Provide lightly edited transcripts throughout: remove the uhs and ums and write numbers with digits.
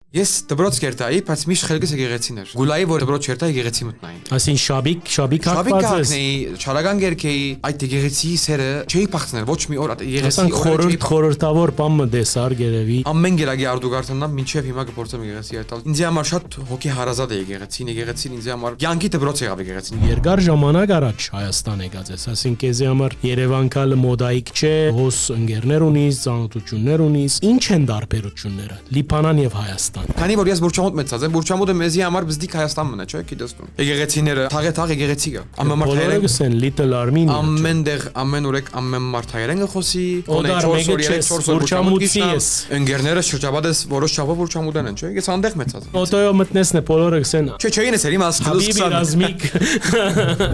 Ես դբրոց կերտայի, բայց միշտ խելքս եկեղեցիներ։ Գուլայի որ դբրոց կերտայի եկեղեցի մտնային։ Այսին շաբիկ հակված է։ Չարագան գերքեի, այդ եկեղեցի սերը չէի փախցնել ոչ մի օր եկեղեցի խորհրդավոր բամը դեսար գերեվի։ Ամեն գերագի արդուգարտանամ մինչև հիմա կփորձեմ եկեղեցի այտալ։ Ինձ համար շատ հոգի հարազատ է եկեղեցին ինձ համար կյանքի դբրոց եղավ եկեղեցին։ Երկար ժամանակ առաջ Հայաստան եկած ես, այսինքն քեզի համար Երևանքալ մոդայիկ չէ, հոս ընկերներ ունիս, ծանոթություններ ունիս, ինչ են դարբերությունները Լիբանան եւ Հայաստան։ Քանի որ ես Բուրչամուտ մեծած եմ, Բուրչամուտը մեզի համար բզդիկ Հայաստան մնա, չէ՞, գիտես դու։ Եկեղեցիները, թաղ եկեղեցի կա։ Ամեն մարդ հայերեն Little Armenia։ Ամենտեղ ամեն օրեք ամեն մարդ հայերեն խոսի, գոնե 4 օր 3 4 օր Բուրչամուտի ես։ Ընկերները շրջապատես որոշ չափով Բուրչամուտեն են, չէ՞։ Ես անդեղ մեծած եմ։ Օտոյո մտնեսն է բոլորը գսեն։ Չէ, չէին էս իմ ասկլուս Ռազմիկ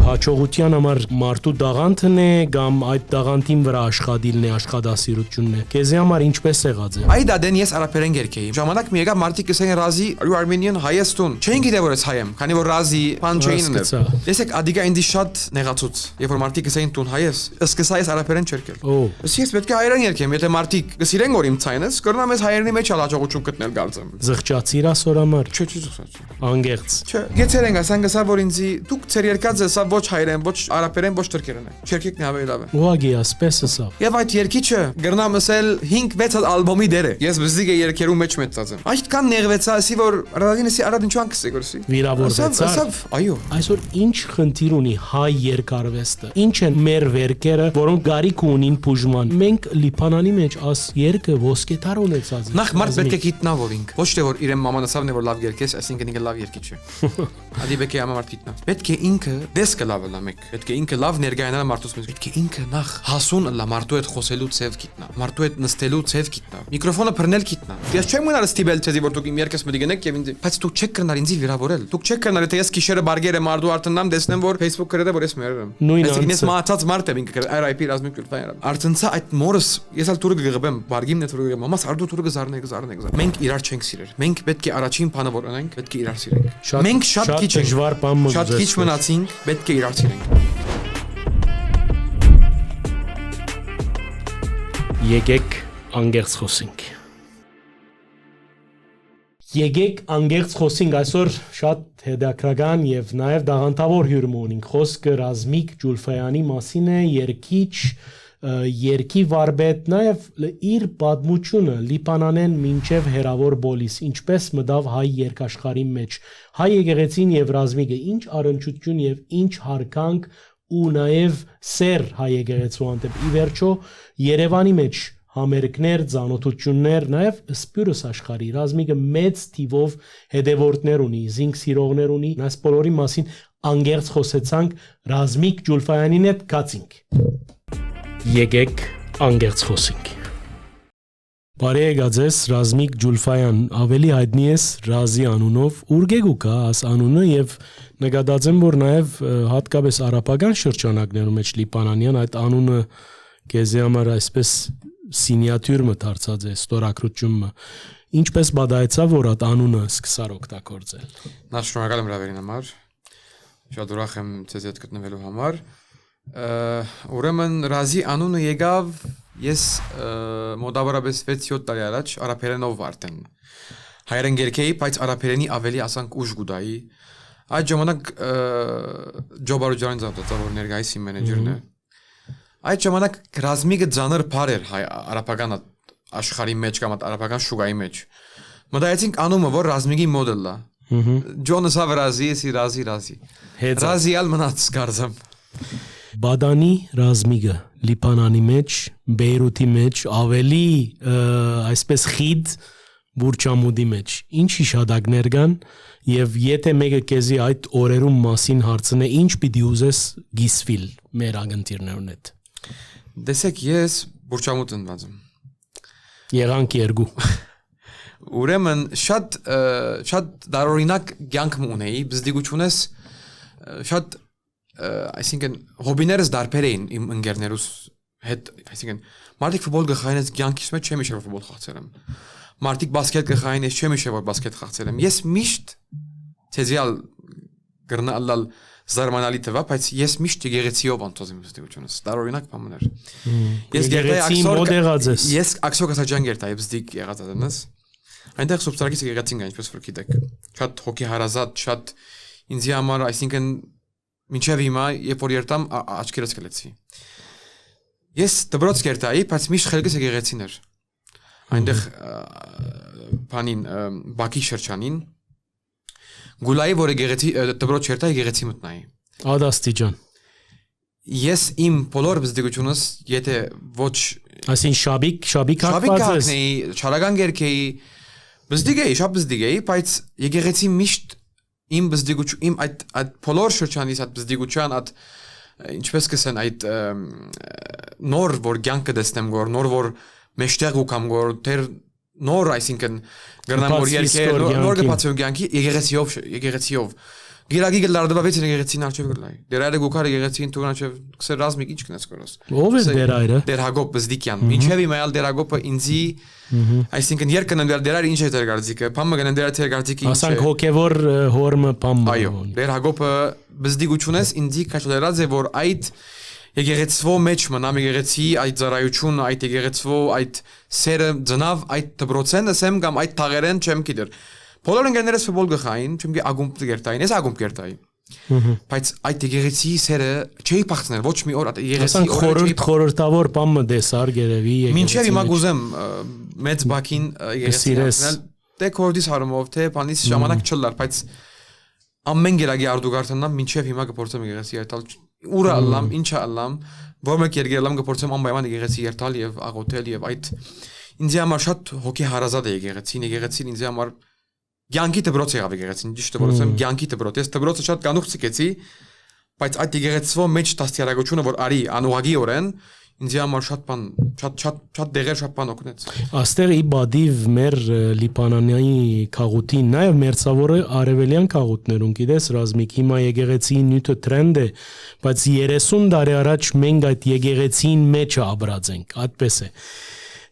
հաջողության համար մարդու դաղանթն է կամ այդ դաղանթին վրա աշխատիլն է, աշխատասիրությունն է։ Քեզի համար ինչպես եղած է։ Այդ դեն ես արաբերեն գերքեի։ Ժամանակ մի եկա մարդիկ կսեն ռազի Armenian Հայաստան։ Չէին գիտե որ ես հայ եմ, քանի որ ռազի բան չէին ունե։ Տեսեք ադիգա ինձ շատ նեղացուց։ Երբ որ մարդիկ կսեն տուն հայ ես, սկսա ես արաբերեն չերկել։ Ես պետք է հայերեն երգեմ, եթե մարդիկ կսիրեն որ իմ ցայնս, կրնամ ես հայերենի մեջ հաջողություն գտնել գարձեմ։ Զղջացիր ասոր համար։ Չէ, զղջաց։ Անգերց։ Չէ, գեցերեն ասան գսա որ ինձ դուք ծեր երկած ես ոչ հայերեն, ոչ արաբերեն, ոչ թուրքերեն է։ Չերկիկն ավելի լավ է։ Ուղղակի ասպես ասա։ Եվ այդ երգիչը գրնամ ասել 5-6 ալբոմի դեր է։ Ես բզդիկ երգերու մեջ մեծած եմ։ Այդքան նեղվեցա, ասի որ ռադինեսի արադ ինչու անքսի գորսի։ Վիրավորվեցա։ Այո։ Այսօր ինչ խնդիր ունի հայ երկարվեստը։ Ինչ են մեր վերքերը, որոնք գարիք ունին բուժման։ Մենք Լիբանանի մեջ աս երկը ոսկեթար ունեցած ենք։ Նախ մարդ պետք է գիտնա որ ինք։ Ոչ թե որ իրեն մաման ասավն է որ լավ երգես, այսինքն ինքը լավ երգիչ է։ Ադի պետք է ամառ գիտնա։ Պետք է ինքը դեսկը լավ լա մեկ։ Պետք է ինքը լավ ներգայանալ մարդուց մեջ։ Պետք է ինքը նախ հասուն լա մարդու հետ խոսելու ցև գիտնա։ Մարդու հետ նստելու ցև գիտնա։ Միկրոֆոնը բռնել գիտնա։ Ես չեմ ունալ ստիբել ցեզի որ դուք իմ երգս մտի գնեք եւ ինձ, բայց դուք չեք կրնալ ինձ վիրավորել։ Դուք չեք կրնալ թե ես քիշերը բարգերը մարդու արդնամ դեսնեմ որ Facebook գրեդը որ ես մերեր եմ։ Այսինքն ես մահացած մարդ եմ ինքը RIP ռազմիկ Գյուլֆայան։ Արդյունցա այդ մորս ես ալ տուրը գղբեմ բարգիմն է տուրը գղեմ։ Մամաս արդու տուրը գզարնե։ Մենք իրար չենք սիրել։ Մենք պետք է առաջին բանը որ անենք, պետք է իրար սիրենք։ Մենք շատ քիչ ենք։ Շատ քիչ մնացինք, պետք է իրար սիրենք։ Եկեք անգերց խոսենք։ Եկեք անգերց խոսենք այսօր շատ հետաքրքրական եւ նաեւ դաղանթավոր հյուր ունենք։ Խոսքը Ռազմիկ Ջուլֆայանի մասին է, երգիչ, երկի վարպետ, նաեւ իր պատմությունը Լիբանանեն մինչեւ հերավոր բոլիս, ինչպես մտավ հայ երկաշխարհի մեջ։ Հայ եկեղեցին եւ Ռազմիկը ինչ առնչություն եւ ինչ հարկանք ու նաեւ սեր հայ եկեղեցու հանդեպ։ Ի վերջո Երևանի մեջ համերգներ, ծանոթություններ, նաև սպյուրս աշխարհի Ռազմիկը մեծ թիվով հետևորդներ ունի, զինք սիրողներ ունի։ Այս բոլորի մասին անգերց խոսեցանք Ռազմիկ Ջուլֆայանին հետ կացինք։ Եկեք անգերց խոսենք։ Բարի եկած ես Ռազմիկ Ջուլֆայան, ավելի հայտնի ես Ռազի անունով, ուրգեգու կա աս անունը եւ նկատած եմ որ նաև հատկապես արաբական շրջանակներում մեջ Լիբանանյան այդ անունը քեզի համար այսպես սինյատյուր մտարծած է ստորակրությունը ինչպես բադայեցավ որ այդ անունը սկսար օգտագործել։ Նա շնորհակալ եմ հրավերին համար։ Շատ ուրախ եմ ցեզ հետ գտնվելու համար։ Ուրեմն Ռազի անունը եկավ ես մոտավորապես 6-7 տարի առաջ արաբերենով արդեն հայերեն գերքեի, բայց արաբերենի ավելի ասանք ուժ գուտայի։ Այդ ժամանակ Ջոբարուջանին զավտացավ որ ներկայիս իմ մենեջերն է։ Այդ ժամանակ Ռազմիկը ձանր բար էր արաբական աշխարհի մեջ կամ արաբական շուգայի մեջ։ Մտածեցինք անումը որ Ռազմիկի մոդելն է։ Ջոնը Սավրազի, Սիրազի։ Ռազիալ մնաց գարձամ։ Բադանի Ռազմիկը Լիբանանի մեջ, Բեյրութի մեջ, ավելի այսպես խիտ Բուրչամուդի մեջ։ Ինչ հիշադակներ կան եւ եթե մեկը քեզի այդ օրերում մասին հարցնե, ինչ պիտի ուզես գիսվիլ մեր ագընտիրներուն հետ։ Դեսեք ես Բուրչամուտ ընված եմ։ Եղանք երկու։ Ուրեմն շատ դարօրինակ կյանք ունեի, բզդիգությունես շատ այսինքն հոբիներս դարբեր էին իմ ընկերներուս հետ, այսինքն մարդիկ ֆուտբոլ գխայինես կյանքիս մեջ չեմ իշել որ ֆուտբոլ խաղացել եմ։ Մարդիկ բասկետ գխայինես չեմ իշել որ բասկետ խաղացել եմ։ Ես միշտ ցեզիալ գրնալալ զարմանալի թվա, բայց ես միշտ եկեղեցիով անցած եմ բզդիգությունս։ Դարօրինակ բան էր։ Ես գերտայի աքսոր։ Ես աքսոր կասաջան գերտայի բզդիկ եղած եմ։ Այնտեղ Սուրբսարակից եկեղեցին կա, ինչպես որ գիտեք։ Շատ հոգի հարազատ, շատ ինձ համար, այսինքն մինչև հիմա, երբ որ երտամ աչքերս կլեցի։ Ես դպրոց կերտայի, բայց միշտ խելքս եկեղեցին էր։ Այնտեղ բանին Բաքի շրջանին Գուլայի որ եկեղեցի դպրոց կերտայի եկեղեցի մտնայի։ Ադաստիճան։ Ես իմ բոլոր բզդիգությունս, եթե ոչ Այսին շաբիկ հակված ես։ Չարագան գերքեի, բզդիգեի, շատ բզդիգեի, բայց եկեղեցի միշտ իմ բզդիգություն, իմ այդ բոլոր շրջանից այդ բզդիգության այդ ինչպես կսեն այդ նոր որ կյանքը դեսնեմ գոր, նոր որ մեջտեղ ու կամ գոր, դեր նոր այսինքն գրնամ որ երկեր, նոր գպացիոն կյանքի եկեղեցիով Գիրագի գլարդվավից եկեղեցին արչև գլայի։ Դեր այրը գուքար եկեղեցին թուղան արչև կսեր ռազմիկ ինչ կնես կորոս։ Ով է դեր այրը։ Դեր Հակոբ Բզդիկյան։ Մինչև իմայալ դեր Հակոբը ինձի այսինքն երկն դեր այր ինչ է դեր գարձիկը։ Փամը գնեն դեր դեր գարձիկը ինչ է։ Ասանք հոգևոր հորմը փամ։ Այո։ Դեր Հակոբը Բզդիգությունես ինձի կաշտերած է որ այդ եկեղեցվո մեջ մնամ եկեղեցի այդ ծառայություն այդ եկեղեցվո այդ սերը ծնավ այդ դբրոցեն ասեմ կամ այդ թաղերեն չեմ գիտեր։ Բոլոր ընկերներս ֆուտբոլ գխային, չեմ գի ագումբ կերտային, ես ագումբ կերտայի։ Բայց այդ եկեղեցի սերը չի փախցնել, ոչ մի օր եկեղեցի օրը խորհրդավոր բամը դեսար գերեվի եկեղեցի։ Մինչև հիմա գուզեմ մեծ բակին եկեղեցի։ Դե կորդիս հարումով թե բանից ժամանակ չլար, բայց ամեն գերագի արդուգարտանամ մինչև հիմա կփորձեմ եկեղեցի երթալ ուրա ալլամ, ինչա ալլամ, որ մեկ երգելամ կփորձեմ անպայման եկեղեցի երթալ եւ աղոթել եւ այդ ինձ համար շատ հոգի հարազատ է եկեղեցին ինձ համար Գյանքի դպրոց եղավ եկեղեցին, ճիշտ է որ ասեմ, գյանքի դպրոց։ Ես դպրոցը շատ կանուխ ցկեցի, բայց այդ եկեղեցվո մեջ տաստիարակությունը որ արի անուղագի օրեն, ինձ համար շատ բան, շատ դեղեր շատ բան օգնեց։ Աստեղ ի բադիվ մեր Լիբանանյանի քաղուտին, նաև մերձավորը արևելյան քաղուտներուն գիտես ռազմիկ հիմա եկեղեցի նյութը տրենդ է, բայց 30 տարի առաջ մենք այդ եկեղեցին մեջը աբրած ենք, այդպես է։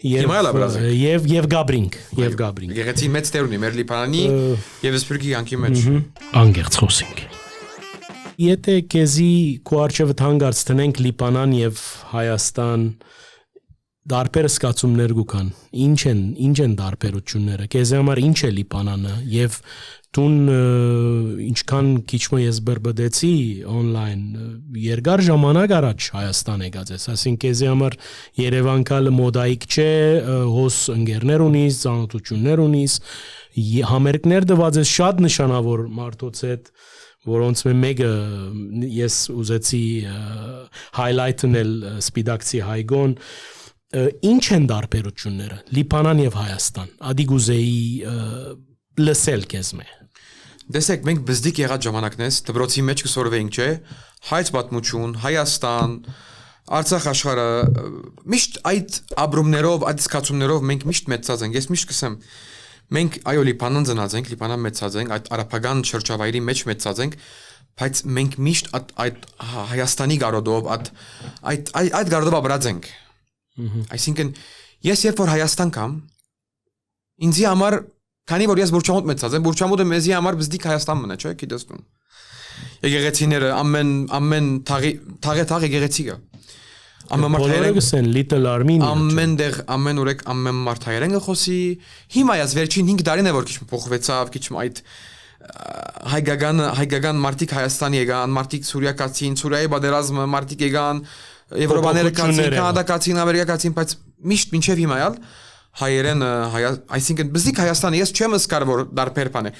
Եվ Գաբրինգ Եկեղեցի մեծ տեր ունի մեր Լիբանանի եւ Սփյուռքի յանքի մեջ անգերց խոսենք Եթե քեզի քո արժևը հանգարց տնենք Լիբանան եւ Հայաստան դարբեր սկացումներ գուքան ինչ են դարբերությունները քեզ համար ինչ է Լիբանանը եւ տուն ինչքան քիչմը ես բրբդեցի on-line երկար ժամանակ առաջ Հայաստան եկած ես ասին քեզ համար Երևան կալը մոդայիկ չէ հոս ընկերներ ունիս ծանոթություններ ունիս համերգներ դված ես շատ նշանավոր մարդոց հետ որոնց մեկը ես ուզեցի highlight-նել սպիդակցի հայգոն ինչ են դարբերությունները Լիբանան եւ Հայաստան ադիգուզեի լսել քեզ մե Դեսեք մենք բզդիկ եղած ժամանակնես դպրոցի մեջ կսորվեինք չէ հայց պատմություն Հայաստան Արցախ աշխարհը միշտ այդ ապրումներով այդ սկացումներով մենք միշտ մեծած ենք ես միշտ կսեմ մենք այո Լիբանան ծնած ենք Լիբանան մեծած ենք այդ արաբական շրջավայրի մեջ մեծած ենք բայց մենք միշտ այդ Հայաստանի գարոդով այդ գարոդով ապրած ենք այսինքն ես երբ որ Հայաստան կամ ինձի համար Քանի որ ես Բուրչամուտ մեծած եմ, Բուրչամուտը մեզի համար բզդիկ Հայաստան մնա, չէ՞, գիտես դու։ Եկեղեցիները ամեն թաղ եկեղեցի կա։ Ամեն մարդայերեն Little Armenia։ Ամենտեղ ամեն օրեք ամեն մարդայերեն խոսի։ Հիմա ես վերջին 5 տարին է որ քիչ փոխվեցավ, քիչ այդ հայկական մարդիկ Հայաստան եկան, մարդիկ Սուրիա կացին, Սուրիայի բادرազմը մարդիկ եկան, Եվրոպաները կացին, Կանադա կացին, Ամերիկա կացին, բայց միշտ մինչև հիմա հայերեն այսինքն բզդիկ Հայաստանը ես չեմ զգար որ դարբեր բան է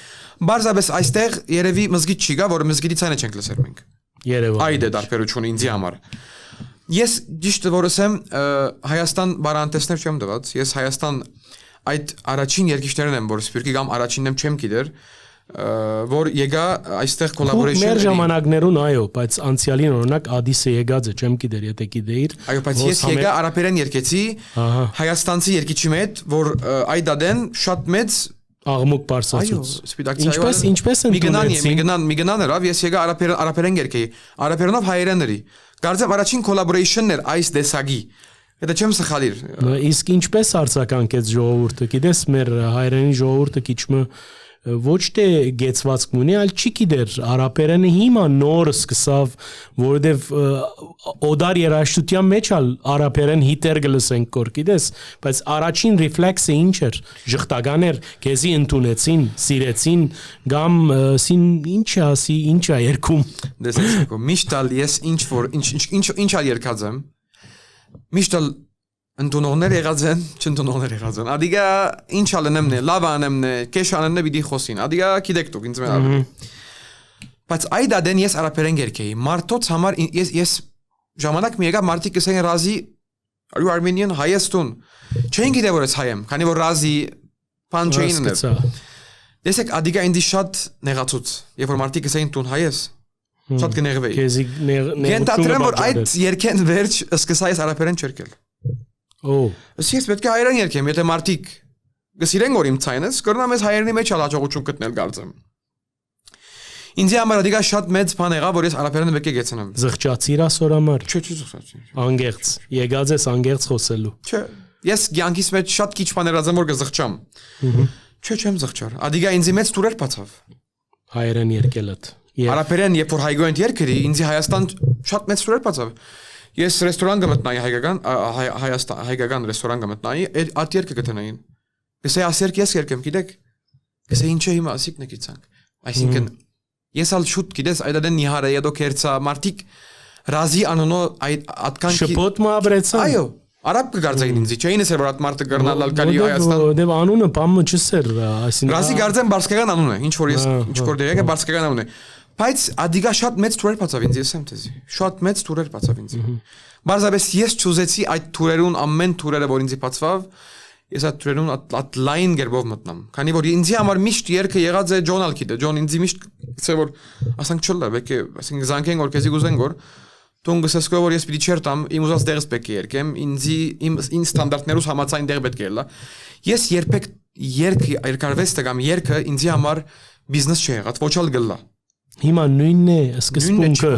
բարձրապես այստեղ երևի մզգիթ չի գա որ մզգիթից այն չենք լսել մենք Երևան այդ է դարբերությունը ինձի համար ես ճիշտ որ ասեմ Հայաստան բարանտեսներ չեմ դված ես Հայաստան այդ առաջին երկիշներն եմ որ Սփյուռքի կամ առաջինն եմ չեմ գիտեր որ եկա այստեղ collaboration մեր ժամանակներուն այո բայց անցյալին օրինակ Ադիսը եկած է չեմ գիտեր եթե գիտեիր այո բայց ես եկա արաբերեն երկեցի հայաստանցի երկիչի հետ որ այդ դադեն շատ մեծ աղմուկ բարձրացուց ինչպես են միգնան երավ ես եկա արաբերեն երկեի արաբերենով հայերենների կարծեմ առաջին collaboration-ներ այս դեսագի Դա չեմ սխալիր իսկ ինչպես արձագանքեց ժողովուրդը գիտես մեր հայրենի ժողովուրդը քիչմը ոչ թե գեցվածք ունի, այլ չի գիտեր արաբերենը հիմա նոր սկսավ, որովհետև օդար երաժշտության մեջ ալ արաբերեն հիտեր գլսենք կոր գիտես, բայց առաջին ռեֆլեքսը ինչ էր, ժխտական էր, քեզի ընդունեցին, սիրեցին, գամ սին ինչ ասի, ինչ է երգում։ Դեսեք, միշտ ալ ես ինչ ալ երգած եմ, միշտ ալ ընդունողներ եղած են, չընդունողներ եղած են։ Ադիգա ինչ անեմ է, լավ անեմ է, քեշ անեմ է պիտի խոսին։ Ադիգա գիտեք դուք ինձ մեն ավելի։ Բայց այդ ադեն ես արաբերեն երգեի։ Մարդոց համար ես ժամանակ մի եկա մարդիկ ասեն ռազի are you Armenian Հայաստան։ Չեն գիտե որ ես հայ եմ, քանի որ ռազի բան չէին ունել։ Դեսեք ադիգա ինձ շատ նեղացուց։ Երբ որ մարդիկ ասեն տուն հայ ես, շատ կնեղվեի։ Քեզի նեղություն որ այդ երգեն վերջ սկսա ես արաբերեն չերկել։ Ես պետք է հայերեն երգեմ, եթե մարդիկ գսիրեն որ իմ ցայնս, կրնամ ես հայերենի մեջ հաջողություն գտնել կարծեմ։ Ինձ համար դիգա շատ մեծ բան եղավ, որ ես արաբերենը պետք է գեցնեմ։ Զղջացիր ասոր համար։ Չէ, զղջացի։ Անգերց, եկած ես անգերց խոսելու։ Չէ, ես ցանկիս մեջ շատ քիչ բաներ ասեմ որ կզղջամ։ Չէ, չեմ զղջար։ Ադիգա ինձ մեծ տուրեր բացավ։ Հայերեն երգելդ։ Արաբերեն երբ որ հայգոյն երգերի, ինձ Հայաստան շատ մեծ տուրեր բացավ։ Ես ռեստորան գմտնայի հայկական ռեստորան գմտնայի, այդ երգը գտնային։ Գսե ասերք ես երգեմ, գիտեք։ Գսե ինչ է հիմա ասիկն եկիցանք։ Այսինքն ես ալ շուտ գիտես այդ դեն նիհարը եդո կերցա մարտիկ ռազի անոնո այդ ատքան շփոթ մաբրեցան։ Այո, արաբ կգարձային ինձ, չէին ասեր որ այդ մարտը գրնալ ալկալի Հայաստան։ Դե անունը բամը չսեր, այսինքն ռազի գարձեն բարսկական անուն է, ինչ որ ես ինչ որ դերակը բարսկական անուն է։ Բայց ադիգա շատ մեծ տուրեր բացավ ինձ, ես եմ տեզի։ Շատ մեծ տուրեր բացավ ինձ։ Բարձրապես ես ճուզեցի այդ տուրերուն ամեն տուրերը որ ինձ բացավ, ես այդ տուրերուն այդ լայն գերբով մտնամ։ Քանի որ ինձ համար միշտ երգը եղած է Ջոն Ալքիդը, Ջոն ինձ միշտ գցե որ ասենք չլա, բեկե, ասենք զանգեն որ քեզի գուզեն որ դու գսեսկո որ ես պիտի չերտամ, իմ ուզած դերս պետք է երգեմ, ինձ ստանդարտներուս համաձայն դեր պետք է լա։ Ես երբեք երկարվեստը կամ երգը ինձ համար բիզնես չի եղած, ոչ ալ գլա։ Հիմա նույնն է սկզբունքը։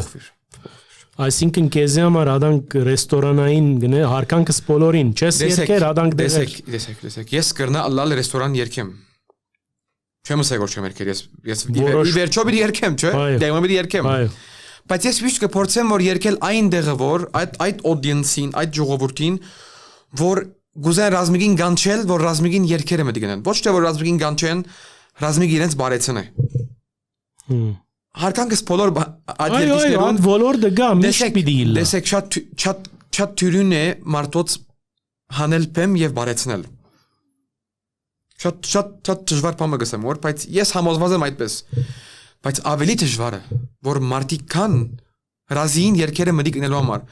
Այսինքն քեզի համար աданք ռեստորանային գնե հարկանքս բոլորին, չես երկեր աданք դեսեք։ Ես կրնա ալալ ռեստորան երկեմ։ Չեմ ասել որ չեմ երկեր, ես վերջո պիտի երկեմ, չէ՞։ Դե պիտի երկեմ։ Բայց ես միշտ կփորձեմ որ երկել այն դեղը որ այդ audience-ին, այդ ժողովրդին, որ գուզեն ռազմիկին գանչել, որ ռազմիկին երկերը մտի գնան։ Ոչ թե որ ռազմիկին գանչեն, ռազմիկը իրենց բարեցն է։ Հարկանքս բոլոր այդ երկիչներուն բոլորը գա միշտ պիտի իլա։ Դեսեք շատ թյուրին է մարդոց հանել պեմ եւ բարեցնել։ Շատ դժվար բան գսեմ որ, բայց ես համոզված եմ այդպես։ Բայց ավելի դժվարը, որ մարդիկ կան ռազիին երկերը մտի գնելու համար։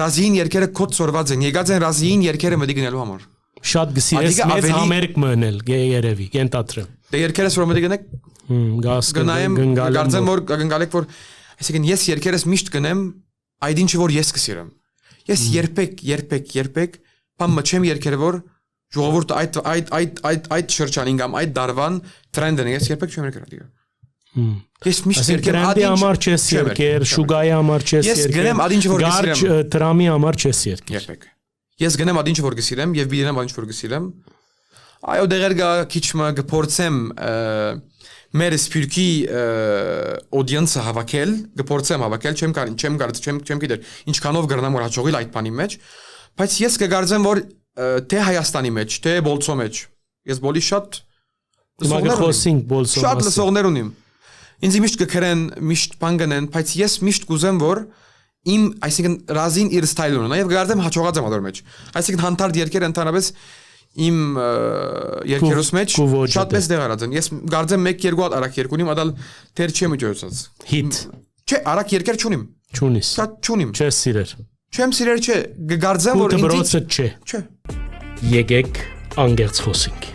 Ռազիին երկերը կոտ սորված են, եկած են ռազիին երկերը մտի գնելու համար։ Շատ գսիրես մեծ համերգ մնել, երևի, կենտատրեմ։ Դե երկերս որ մտի գնեք գնայեմ գարձեմ որ գնալեք որ այսինքն ես երկերս միշտ գնեմ այդ ինչը որ ես կսիրեմ ես երբեք բամ մչեմ երկերը որ ժողովուրդը այդ շրջանին կամ այդ դարվան տրենդն է ես երբեք չեմ երկեր դիա ես միշտ երկեր ադի համար չես երկեր շուգայի համար չես երկեր ես գնեմ ադի ինչը որ գարջ տրամի համար չես երկեր երբեք ես գնեմ ադի ինչը որ գսիրեմ եւ բիդենեմ ադի ինչը որ գսիրեմ այո դեղեր գա քիչ մը գփորձեմ մեր սպիրկի audience-ը հավաքել, գփորձեմ հավաքել, չեմ գիտեր ինչքանով գրնամ որ հաջողի այդ բանի մեջ, բայց ես կգարձեմ որ թե Հայաստանի մեջ, թե Բոլցո մեջ, ես բոլի շատ լսողներ ունիմ։ Ինձ միշտ կքրեն, միշտ բան գնեն, բայց ես միշտ կուզեմ որ իմ, այսինքն ռազին իր ստայլը ունենա եւ կգարձեմ հաջողած եմ ադոր մեջ։ Այսինքն հանդարտ երկեր ընդհանրապես իմ երկերուս մեջ շատ մեծ դեղ արած են։ Ես գարձեմ 1-2 հատ արակ երկունիմ, ադալ թեր չեմ իջոցած։ Հիթ։ Չէ, արակ երկեր չունիմ։ Չունիս։ Շատ չունիմ։ Չես սիրեր։ Չեմ սիրեր, չէ, գարձեմ որ ինձ չէ։ Չէ։ Եկեք անգերց խոսենք։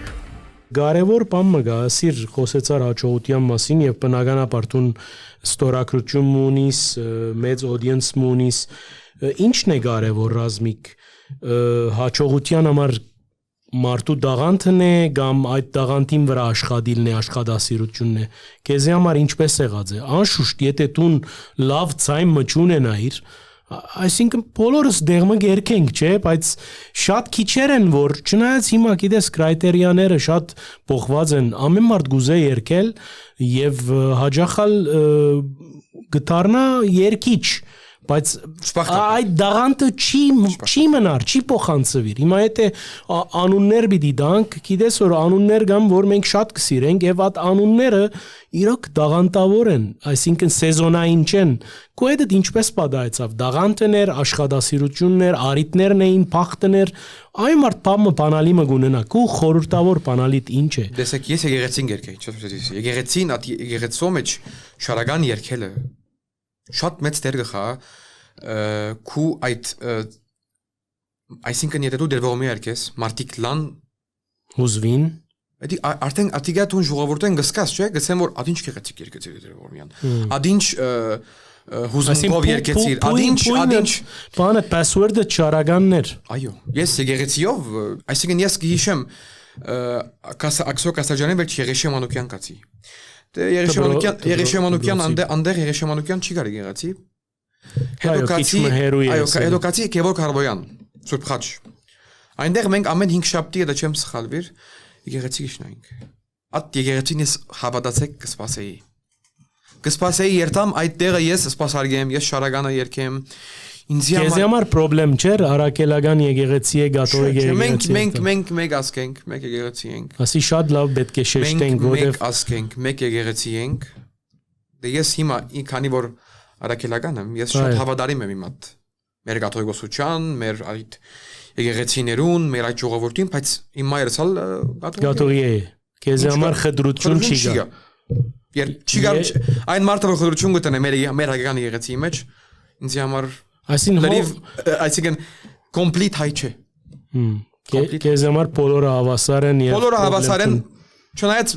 Կարևոր բան մը գա, ասիր խոսեցար հաջողության մասին եւ բնականաբար տուն ստորակրություն ունիս, մեծ audience ունիս։ Ինչն է կարևոր ռազմիկ հաջողության համար մարդու դաղանթն է կամ այդ դաղանթին վրա աշխատիլն է, աշխատասիրությունն է։ Քեզի համար ինչպես եղած է։ Անշուշտ, եթե դու լավ ցայմ մճ ունենայիր, Այսինքն բոլորս դեղը գերքենք, չէ, բայց շատ քիչեր են, որ չնայած հիմա գիտես կրիտերիաները շատ փոխված են, ամեն մարդ գուզե երգել եւ հաջախալ գտարնա երգիչ, բայց այդ դաղանտը չի մնար, չի փոխանցվիր։ Հիմա եթե անուններ պիտի դանք, գիտես որ անուններ կան, որ մենք շատ կսիրենք եւ այդ անունները իրոք դաղանտավոր են, այսինքն սեզոնային չեն։ Կոեդը ինչպես պատահեցավ, դաղանտներ, աշխատասիրություններ, արիտներն էին, փախտներ, այն մարդ բամը բանալի մը գունենա, քու խորհրդավոր բանալիտ ինչ է։ Դեսեք, ես եկեղեցին երգեի, եկեղեցին at եկեղեցու մեջ շարական երգելը շատ մեծ դեր գխա քու այդ այսինքն եթե դու դերվոմի երգես մարտիկ լան հուզվին Ադի արդեն ատիգա տուն ժողովուրդեն գսկաս չէ գցեմ որ ադինչ գեղեցիկ երգեցիր դերվոմյան ադինչ հուզումով երգեցիր ադինչ բանը password-ը չարականներ այո ես եկեղեցիով այսինքն ես գիշեմ ակսո կասաջանեն վեր Երեշե Մանուկյան կացի Երեշե Մանուկյան անդեղ Երեշե Մանուկյան չի գարի եղացի հետո կացի Գևոր Կարբոյան Սուրբ Խաչ այնտեղ մենք ամեն 5 շաբթի դա չեմ սխալվիր եկեղեցի գիշնայինք at եկեղեցին ես հավատացեք կսպասեի երթամ այդ տեղը ես սպասարկեմ ես շարականը երգեմ Ինձ համար խնդրեմ չէր արաքելական եկեղեցի է գաթողիկ եկեղեցի մենք մեկ ասկենք մեկ եկեղեցի ենք ասի շատ լավ պետք է շեշտենք որովհետև մեկ ասկենք մեկ եկեղեցի ենք դե ես հիմա քանի որ արաքելական եմ ես շատ հավատարիմ եմ իմ այդ մեր գաթողիկոսության մեր այդ եկեղեցիներուն մեր այդ ժողովրդին բայց իմ մայրս հալ գաթողիկ է քեզ համար խտրություն չի գա չի գա այն մարդը որ խտրություն գտնե մեր հայկական եկեղեցի մեջ ինձ համար այսինքն complete հայ չէ քեզ համար բոլորը հավասար են բոլորը հավասար են չնայած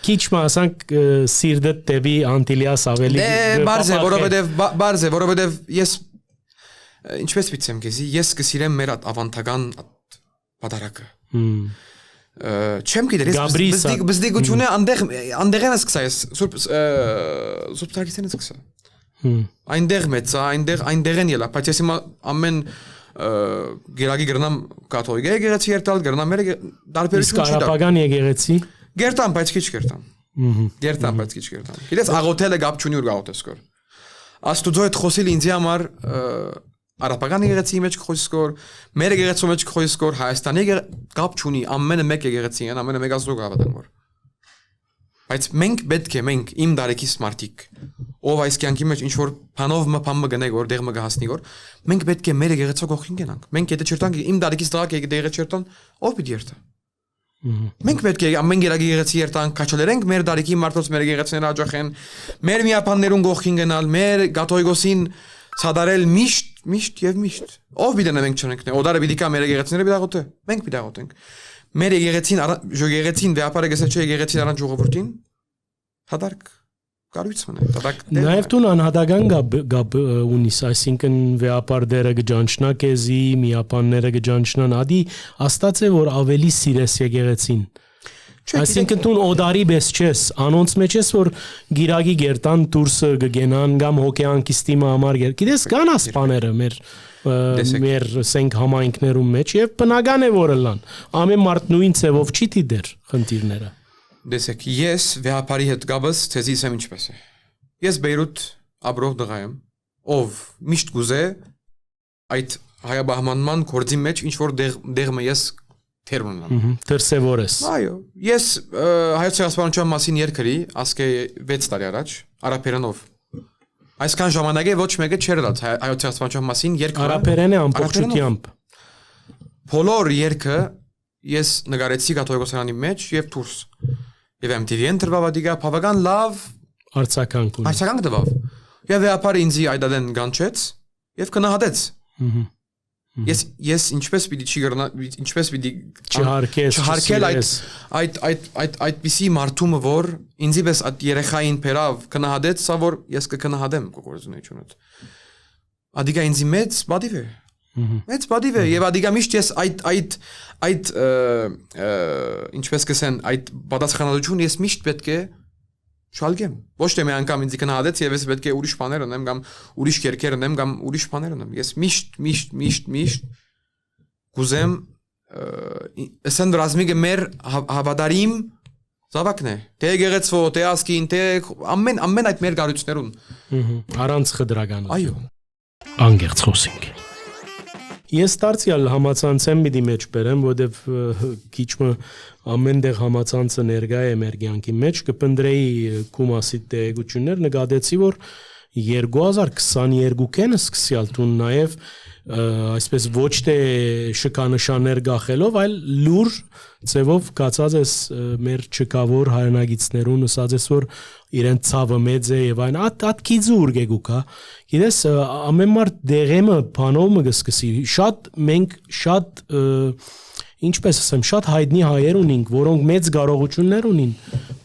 քիչ մասանք սիրտը տեվի անտիլիաս ավելի բարձ է որովհետև ես ինչպես պիտեմ քեզի ես կսիրեմ մեր ավանդական պատարակը չեմ գիտեր ես բզդիգությունը անդեղ են սկսա ես սուրբ Սարգսյանից սկսա այնտեղ մեծ է այնտեղ են ելա բայց ես հիմա ամեն գերագի գրնամ կաթողիկ եկեղեցի երթալ գրնամ մեր դարբերություն չի դա Կարապական եկեղեցի գերտան բայց քիչ գերտան բայց քիչ գերտան գիտես աղոթելը գապ չունի ուր գաղոթես կոր աստուծո հետ խոսել ինձ համար արապական եկեղեցի մեջ խոսես կոր մեր եկեղեցու մեջ խոսես կոր Հայաստանի գապ չունի ամենը մեկ եկեղեցի են ամենը մեկ աստծո գավաթան կոր բայց մենք պետք է մենք իմ դարեկից մարդիկ ով այս կյանքի մեջ ինչ որ բանով մը գնեք որ դեղ մը գահասնի որ մենք պետք է մեր եկեղեցու կողքին գնանք մենք եթե չերտանք իմ դարեկից դղակ դեղը չերտան ով պիտի երթա մենք պետք է ամեն եկեղեցի երտանք քաչելերենք մեր դարեկի մարդոց մեր եկեղեցիները աջախեն մեր միապաններուն կողքին գնալ մեր գաթողիկոսին սադարել միշտ ով պիտի մենք չնենք օդարը պիտի կա մեր եկեղեցիները պիտի աղոթե մենք պիտի աղոթենք մեր եկեղեցին վեապարը գսել չէ եկեղեցին առանց ժողովրդին հադարկ կարույց մնա դակ նաև դու անհատական գաբ ունիս այսինքն վեապար դերը գճանչնա քեզի միապանները գճանչնան ադի աստած է որ ավելի սիրես եկեղեցին այսինքն դու օդարի բես չես անոնց մեջ ես որ գիրագի գերտան դուրսը գգենան կամ հոկեանքիստիմը համար գիտես կան ասպաները մեր սենք համայնքներում մեջ եւ բնական է որ լան ամեն մարդ նույն ցևով չի դիտեր խնդիրները Դեսեք, ես վեհապարի հետ գաբս ցեզի ասեմ ինչպես է։ Ես Բեյրութ ապրող դղա եմ, ով միշտ գուզե այդ հայաբահմանման կորձի մեջ ինչ որ դեղը ես թեր ունենամ։ Դրսևորես։ Այո, ես հայոց ցեղասպանության մասին երկրի ասկե 6 տարի առաջ արաբերենով այսքան ժամանակ է ոչ մեկը չէր դած հայոց ցեղասպանության մասին երկրը արաբերեն է ամբողջությամբ։ Բոլոր երկը ես նկարեցի կաթողիկոսարանի մեջ եւ դուրս Եվ MTV-ն դրվավ ադիգա բավական լավ արձագանք տվավ։ Եվ վեապարը ինձ այդադեն գանչեց եւ կնահատեց։ Ես ինչպես պիտի չգրնա ինչպես պիտի չհարկել այդպիսի մարդումը որ ինձի պես այդ երեխային փերավ կնահատեց, սա որ ես կքնահատեմ կողորձունությունը։ Ադիգա ինձի մեծ բադիվ է։ Մեծ բադիվ է եւ ադիգա միշտ ես այդ ինչպես կսեն այդ պատասխանատվություն ես միշտ պետք է շալգեմ։ Ոչ թե մի անգամ ինձ գնահատեց եւ ես պետք է ուրիշ բաներ ունեմ կամ ուրիշ կերկեր ունեմ կամ ուրիշ բաներ ունեմ։ Ես միշտ գուզեմ ասեն ռազմիկը մեր հավատարիմ զավակն է։ Թե գեղեցվո, թե ասկին, թե ամեն այդ մեր գարություններուն։ Առանց խդրականություն։ Այո։ Անգերց խոսենք։ Ես դարձյալ համացանցեմ պիտի մեջ բերեմ, որովհետև քիչը ամենտեղ համացանցը ներկա է մեր կյանքի մեջ, կփնտրեի կումասի տեղեկություններ, նկատեցի, որ 2022-ին սկսյալ տուն նաև այսպես ոչ թե շքանշաններ գախելով, այլ լուր ձևով կացած ես մեր չկավոր հայրենագիցներուն, ասած ես որ իրեն ցավը մեծ է եւ այն ատքի զուր գեկուկա գիտես ամեն մարդ դեղեմը բանով մը գսկսի մենք շատ ինչպես ասեմ շատ հայտնի հայեր ունենք որոնք մեծ կարողություններ ունին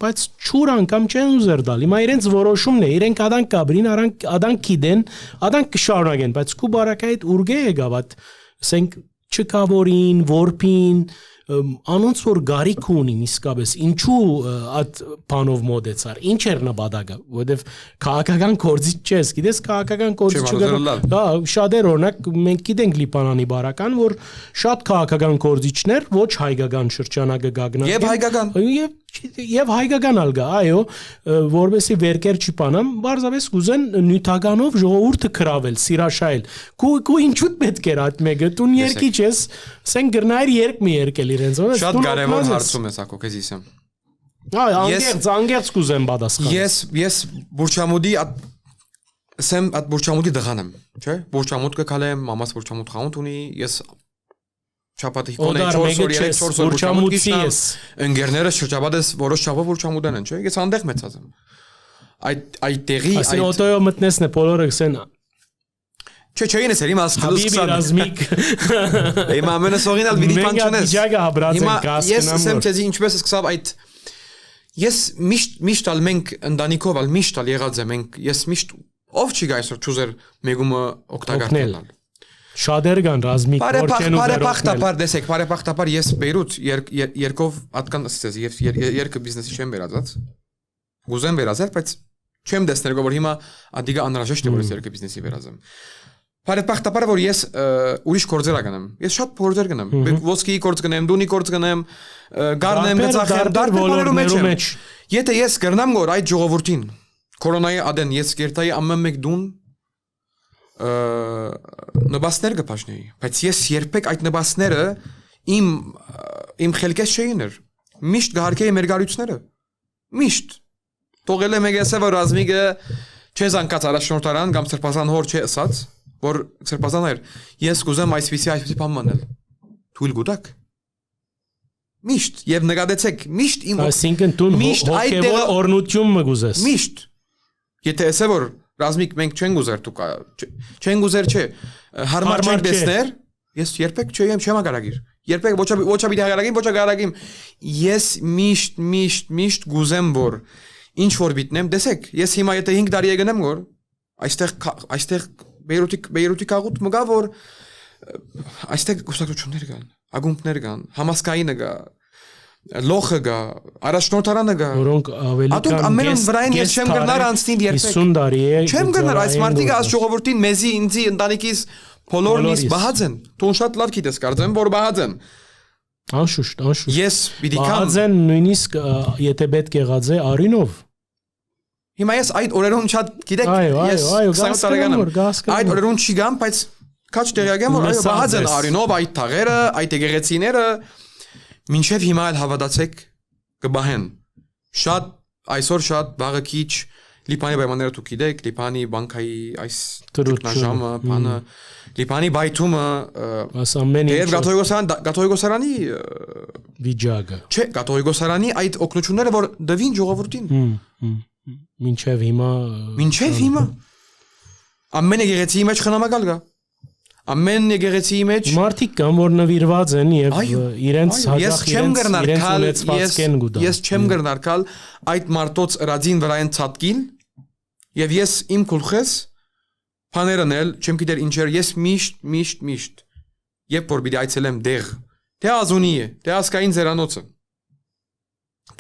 բայց չուր անգամ չեն ուզեր դալ հիմա իրենց որոշումն է իրենք ադանք կաբրին ադանք գիտեն ադանք կշարունակեն բայց կու բարակայդ ուրգե եկավ at ասենք չկավորին որփին անոնց որ գարիք ունին իսկապես ինչու այդ բանով մոդեցար ինչ էր նպատակը որովհետև քաղաքական կորձի չես գիտես քաղաքական կորձի հա շատեր օրինակ մենք գիտենք Լիբանանի բարական որ շատ քաղաքական կորձիչներ ոչ հայկական շրջանակը գագնա եւ հայկական ալգա այո որովհետեւ վերկեր չի բանամ բարձավես կուզեն նյութականով ժողովուրդը քրավել սիրաշայել կու ինչու պետք էր այդ մեկը տուն երկի չես սեն գրնայր երկ մի երկել իրենց շատ կարևոր հարցում ես ակո քեզ իսեմ անգերց կուզեմ պատասխան ես բուրչամուդի սեմ at բուրչամուդի դղան եմ չէ բուրչամուդ կքալեմ մամաս բուրչամուդ խանութ ունի ես Չապատի կոնե 4 օր 3 4 օր բուրչամուդի ես ընկերները շրջապատես որոշ չափով բուրչամուդեն են չէ ես անդեղ մեծած եմ այդ տեղի այդ օտոյո մտնեսն է բոլորը գսեն չէ ինձ երիմ ասկլուս Հաբիբի ռազմիկ Հիմա ամենը սողինալ վիդի պանչունես Հիմա ես ասեմ քեզի ինչպես սկսավ այդ ես միշտ ալ մենք ընտանիքով ալ միշտ ալ եղած եմ մենք ես միշտ ով չի գա այսօր ճուզեր մեգումը օգտագործել Շատեր կան ռազմիկ որ չեն ուզեր բարեպախտաբար դեսեք բարեպախտաբար ես Բեյրութ երկով ատկան ասես երկը բիզնեսի չեմ վերածած գուզեմ վերածել բայց չեմ դեսներ որ հիմա ադիգա անհրաժեշտ է որ ես երկը բիզնեսի վերածեմ բարեպախտաբար որ ես ուրիշ գործեր ականեմ ես շատ գործեր կնեմ ոսկի գործ կնեմ դունի գործ կնեմ գարնեմ գծախեմ դարբերներում մեջ եթե ես կրնամ որ այդ ժողովրդին կորոնայի ադեն ես կերտայի ամեն մեկ դուն նպաստներ կփաշնեի բայց ես երբեք այդ նպաստները իմ խելքես չէիներ միշտ գահարկեի մեր գարույցները միշտ թողել եմ եկեսը որ ռազմիկը չես անկած առաջնորդարան կամ սրբազան հոր չէ ասած որ սրբազան էր ես կուզեմ այսպիսի բան մանել թույլ գուտակ միշտ եւ նկատեցեք միշտ իմ այսինքն դու հոգեվոր օրնություն մգուզես միշտ եթե ասե որ ռազմիկ մենք չենք ուզեր դուք չենք ուզեր չէ հարմար չենք դեսներ ես երբեք չեմ ագարագիր երբեք ոչա բիդի ագարագիմ ոչա գարագիմ ես միշտ գուզեմ որ ինչ որ բիտնեմ դեսեք ես հիմա եթե 5 տարի եկնեմ որ այստեղ Բեյրութի քաղուտ մգա որ այստեղ գուսակություններ կան ագումբներ կան համասկայինը կա լոխը կա առաջնորդարանը կա որոնք ավելի կան ամենն վրային ես չեմ գնար անցնին երբեք 50 տարի է չեմ գնար այս մարտիկը աս ժողովրդին մեզի ինձի ընտանիքիս բոլորնից բահածեն դու շատ լավ գիտես կարծեմ որ բահածեն անշուշտ ես պիտի կամ բահածեն նույնիսկ եթե պետք եղած է արինով Հիմա ես այդ օրերուն շատ գիտեք ես 20 տարեկան եմ այդ օրերուն չի գամ բայց քաչ տեղյակ եմ որ այո բահածեն արինով այդ թաղերը այդ եկեղեցիները մինչև հիմա էլ հավատացեք կբահեն շատ այսօր շատ վաղը քիչ Լիբանի պայմանները դուք գիտեք Լիբանի բանկայի այս տնաժամը բանը Լիբանի բայթումը աս ամեն ինչ գաթողիկոսարանի վիճակը չէ գաթողիկոսարանի այդ օգնությունները որ դվին ժողովրդին մինչև հիմա ամեն եկեղեցի մեջ խնամակալ կա ամեն եկեղեցի մեջ մարդիկ կան որ նվիրված են եւ իրենց հաջող ես չեմ գրնարկալ այդ մարդոց ռադին վրային ցածկին եւ ես իմ գլխես բաներն էլ չեմ գիտեր ինչեր ես միշտ երբ որ պիտի այցելեմ դեղ թե ազունի է թե ասկային զերանոցը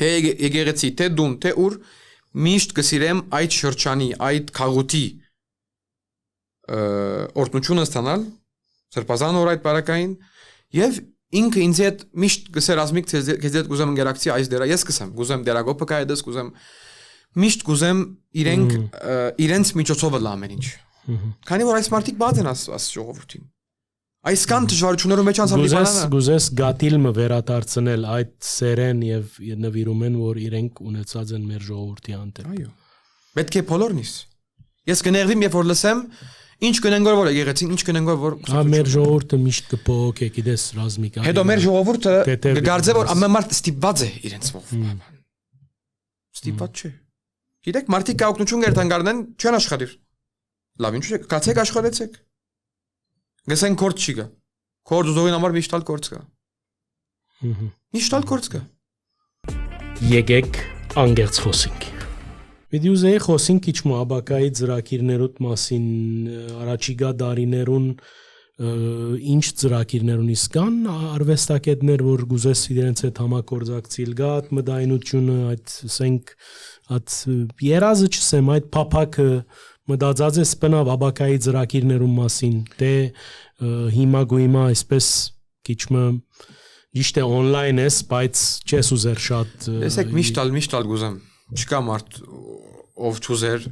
թե եկեղեցի թե դուն թե ուր միշտ կսիրեմ այդ շրջանի, այդ քաղուտի օրտնությունը ստանալ, սրբազան օր այդ բարակային եւ ինքը ինձ հետ միշտ գսեր ազմիկ քեզ հետ գուզեմ ինտերակցիա այս դերա ես կսեմ գուզեմ դերագոպը կայդես գուզեմ միշտ գուզեմ իրենց միջոցով լա ամեն ինչ քանի որ այս մարդիկ բաց են աս ժողովրդին այսքան դժվարություններով մեջ անցավ Լիբանանը գուզես գատիլը վերադարձնել այդ սերեն եւ նվիրում են որ իրենք ունեցած են մեր ժողովրդի անտեր այո պետք է բոլորնից ես կներվիմ երբ որ լսեմ ինչ կնենք որ եկեղեցին ինչ կնենք որ մեր ժողովուրդը միշտ կփոփոխ է գիտես ռազմիկ հետո մեր ժողովուրդը կգարձե որ ամեն մարդ ստիպված է իրենց ով ստիպված չէ գիտեք մարդիկ կօգնություն կերտանգարնեն չեն աշխատիր լավ ինչ է կացեք աշխատեցեք գսեն կորց չի գա կորց ուզողին համար միշտ ալ կորց կա միշտ ալ կորց կա եկեք անգերց խոսենք Վիդեոզեի խոսենք քիչ մաբակայի ծրագիրներոտ մասին առաջիկա դարիներուն ինչ ծրագիրներ ունիս կան արվեստագետներ որ գուզես իրենց հետ համագործակցիլ գա մտայնությունը այդ ասենք այդ երազը չսեմ այդ փափակը մտածած ես բնավ աբակայի ծրագիրներուն մասին դե հիմա գույմա այսպես քիչ ճիշտ է on-line ես բայց չես ուզեր շատ տեսեք միշտ գուզեմ չկա մարդ ով ճուզեր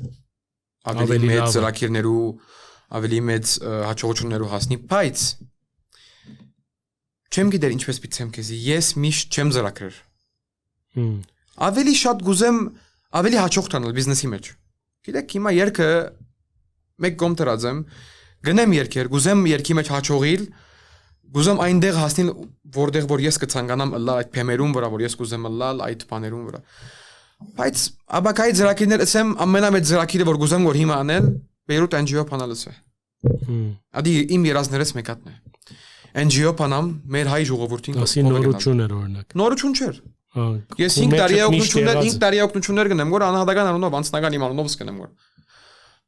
ավելի մեծ ծրագիրներու ավելի մեծ հաջողություններու հասնի բայց չեմ գիտեր ինչպես պիտեմ քեզի ես միշտ չեմ ծրագրեր ավելի շատ գուզեմ ավելի հաջող տանալ բիզնեսի մեջ գիտեք հիմա երկը մեկ կողմ դրածեմ գնեմ երկեր գուզեմ երկի մեջ հաջողիլ գուզեմ այնտեղ հասնել որտեղ որ ես կցանկանամ ըլլա այդ փեմերուն վրա որ ես գուզեմ ըլլալ այդ բաներուն վրա բայց աբակայի ծրագիրներ ասեմ ամենամեծ ծրագիրը որ գուզեմ որ հիմա անել Բեյրութ NGO փանալս է ադի իմ երազներից մեկն է NGO փանամ մեր հայ ժողովրդին նորություն էր օրինակ նորություն չէր ես 5 տարի օգնություններ գնեմ որ անհատական անունով անձնական իմ անունով սկնեմ որ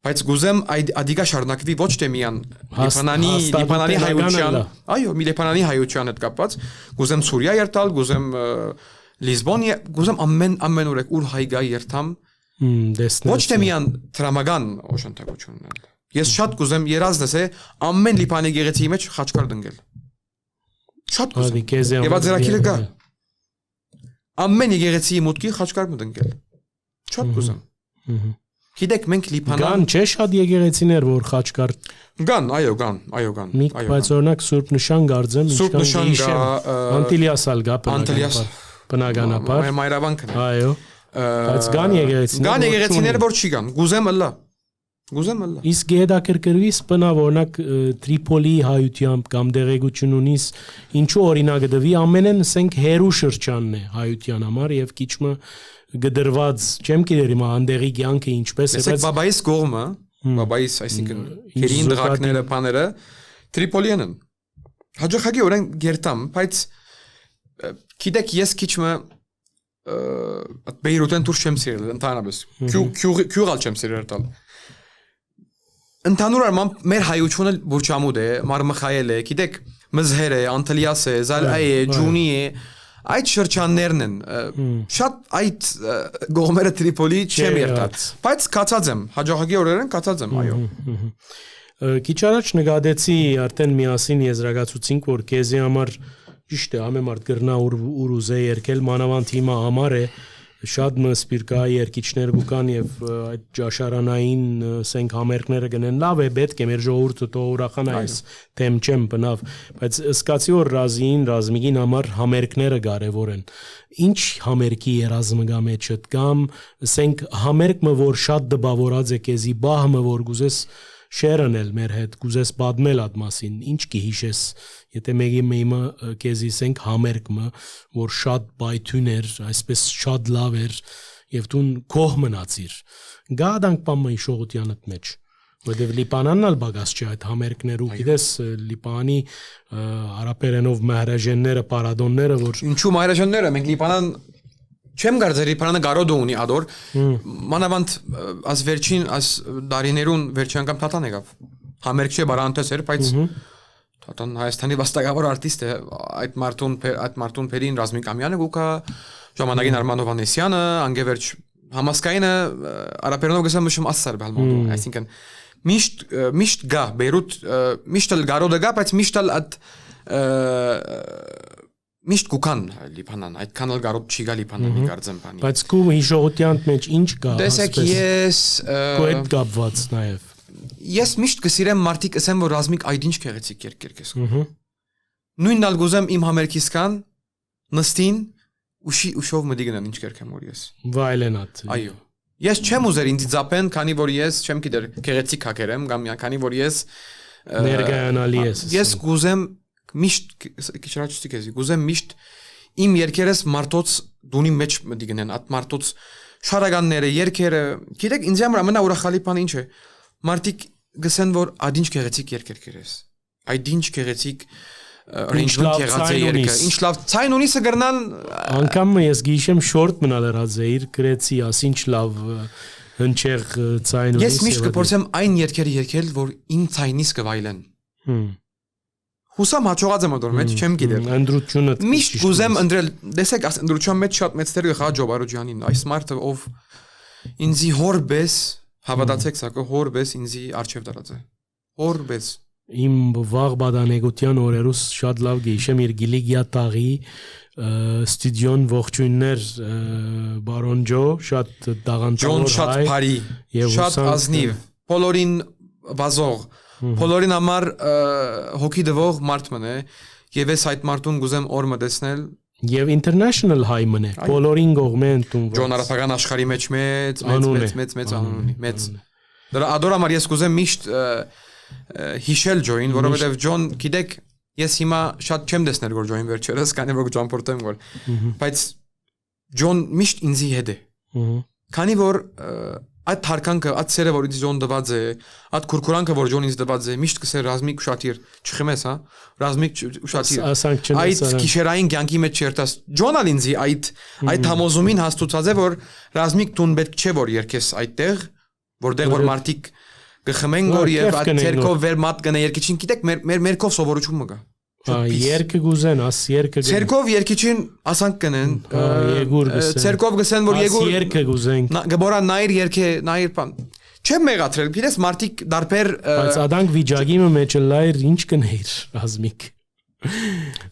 բայց գուզեմ ադիգա շարունակվի ոչ թե միան Լիբանանի հայության այո մի Լիբանանի հայության հետ կապված գուզեմ Սուրիա երթալ գուզեմ Լիզբոն գուզեմ ամեն օր ուր հայ գա երթամ ոչ թե միան տրամական օժանդակությունն ես շատ գուզեմ երազնս է ամեն Լիբանի գեղեցի մեջ խաչքար դնգել շատ գուզեմ եւ ածրակիրը գա ամեն գեղեցի մուտքի խաչքար դնգել շատ գուզեմ Գիտեք մենք Լիբանան Գան չէ շատ եկեղեցիներ որ խաչքար Գան այո գան բայց օրինակ Սուրբ Նշան գարձեմ Սուրբ Նշան գա Անտիլիասալ գա բնականաբար Մայրավանքն այո բայց գան եկեղեցիներ որ չի գան գուզեմ ըլլա իսկ գեդակրկրվիս բնավ օրինակ Տրիպոլի հայությամբ կամ դեղեցություն ունիս ինչու օրինակ դվի ամենեն ասենք հերու շրջանն է հայության համար եւ քիչմը գդրված չեմ գիտեր հիմա անդեղի կյանքը ինչպես է բայց բաբայիս կողմը բաբայիս այսինքն քերին դրակները բաները Տրիպոլիան են հաջողակի օրեն գերտամ բայց գիտեք ես քիչմը Բեյրութեն դուրս չեմ սիրել ընդհանրապես քյուղալ չեմ սիրել տալ ընդհանուր առմամբ մեր հայությունը բուրչամուդ է մարմխայել է գիտեք մզհեր է անտելիաս է զալայ է ջունի է այդ շրջաններն են շատ այդ գողմերը Տրիպոլի չեմ երթած բայց կացած եմ հաջողակի օրերեն կացած եմ այո քիչ առաջ նկատեցի արդեն միասին եզրակացուցինք որ քեզի համար ճիշտ է ամեն մարդ գրնա ուր ուզե երկել մանավանդ հիմա համար է շատ մսպիրկա երկիչներ գուկան եւ այդ ճաշարանային ասենք համերգները գնեն լավ է պետք է մեր ժողովուրդը տո ուրախանա այս թեմ չեմ բնավ բայց սկացի որ ռազմիկին համար համերգները կարեւոր են ինչ համերգի երազմը գա մեջդ կամ ասենք համերգը որ շատ դպավորած է քեզի բահմը որ գուզես շերանել մեր հետ գուզես պատմել այդ մասին ինչ կհիշես եթե մեկը քեզի ասենք համերգը որ շատ բայթուն էր այսպես շատ լավ էր եւ դու կող մնացիր գադանք պամը շողությանդ մեջ որտեւ Լիբանանն ալ բագաս չէ այդ համերգներու գիտես Լիբանի արաբերենով մահրաժենները պարադոնները որ ինչու մահրաժենները մենք Լիբանան չեմ գարձել Լիբանանը գարոդը ունի ադոր մանավանդ as վերջին as դարիներուն վերջին անգամ թաթան եկավ համերգ չէ բարանտես էր բայց թաթան Հայաստանի վաստակավոր արտիստ է այդ մարտուն Փերին Ռազմիկ Ամյանը գուկա ժամանակին Արման Հովանեսյանը անգևերջ համասկայինը արաբերենով գսեմ մշում ասար բալմոդու, այսինքն միշտ գա Բեյրութ միշտ էլ գարոդը գա, բայց միշտ էլ այդ միշտ կուքան լիբանան, այդքան էլ գարոդ չի գա լիբանանի կարծեմ բանի։ Բայց քու հիշողության մեջ ինչ կա։ Տեսեք ես քու հետ կապված նաև։ Ես միշտ կսիրեմ մարդիկ ասեմ որ ռազմիկ այդ ինչ քեղեցիկ երկեր քեզ։ Նույնն ալ գուզեմ իմ համերգիսկան նստին ուշով մդիգնան ինչ կերքեմ որ ես։ Վայելենատ։ Այո։ Ես չեմ ուզեր ինձ ձապեն, քանի որ ես չեմ գիտեր քեղեցիկ հակերեմ կամ քանի որ ես ներգայանալի ես։ Ես գուզեմ միշտ քիչրաչստիկ էի գուզեմ միշտ իմ երկերս մարդոց դունի մեջ մդիգնեն at մարդոց շարագանները երկերը գիտեք ինձ համար ամենաուրախալի բանը ինչ է մարդիկ գսեն որ ադինչ քեղեցիկ երկեր քերես այդ ինչ քեղեցիկ arrangement եղած է երկը ինչ լավ ցայն ունի սգրնալ անգամ ես գիշեմ շորտ մնալ ռազեիր գրեցի ասինչ լավ հնչեղ ցայն ունի ես միշտ կփորձեմ այն երկերը երկել որ իմ ցայնից կվայելեն Հուսամ հաջողած եմ դոր մեջ չեմ գիտեր ընդրությունը միշտ գուզեմ ընդրել դեսեք աս ընդրության մեջ շատ մեծ տեղ գա Ջոբարոջյանին այս մարդը ով ինձի հորբես հավատացեք սա հորբես ինձի արչև դրած է հորբես իմ վաղ բադանեգության օրերուս շատ լավ գիշեմ իր գիլիգիա տաղի ստուդիոն ողջույններ բարոն ջո շատ դաղանտավոր Ջոն շատ բարի շատ ազնիվ բոլորին բազող բոլորին համար հոգի դվող մարդ մնե եւ ես այդ մարդուն գուզեմ օրը տեսնել եւ international high մնե բոլորին գողմեն տուն Ջոն արաբական աշխարհի մեջ մեծ անուն ունի մեծ դրա ադորամար ես գուզեմ միշտ հիշել Ջոին որովհետեւ Ջոն գիտեք ես հիմա շատ չեմ տեսնել որ Ջոին վերջերս քանի որ ճամփորդեմ որ բայց Ջոն միշտ ինձի հետ է քանի որ այդ հարկանքը այդ սերը որ ինձ Ջոն դված է այդ քուրքուրանքը որ Ջոն ինձ դված է միշտ կսեր ռազմիկ ուշադիր չխմես հա ռազմիկ ուշադիր այդ քիշերային կյանքի մեջ չերտաս Ջոնալ ինձի այդ համոզումին հաստատած է որ ռազմիկ տուն պետք չէ որ երկես այդտեղ որտեղ որ մարդիկ գխմեն գոր եւ այդ ցերկով վեր մատ գնա երկիչին գիտեք մեր կով սովորությունը կա երկը գուզեն աս երկը ցերկով երկիչին ասանք կնեն ցերկով գսեն որ երկը գուզեն գբորա նայր երկե նայր բան չեմ մեղադրել գիտես մարդիկ դարբեր բայց ադանք վիճակի մեջ լայր ինչ կնեիր ռազմիկ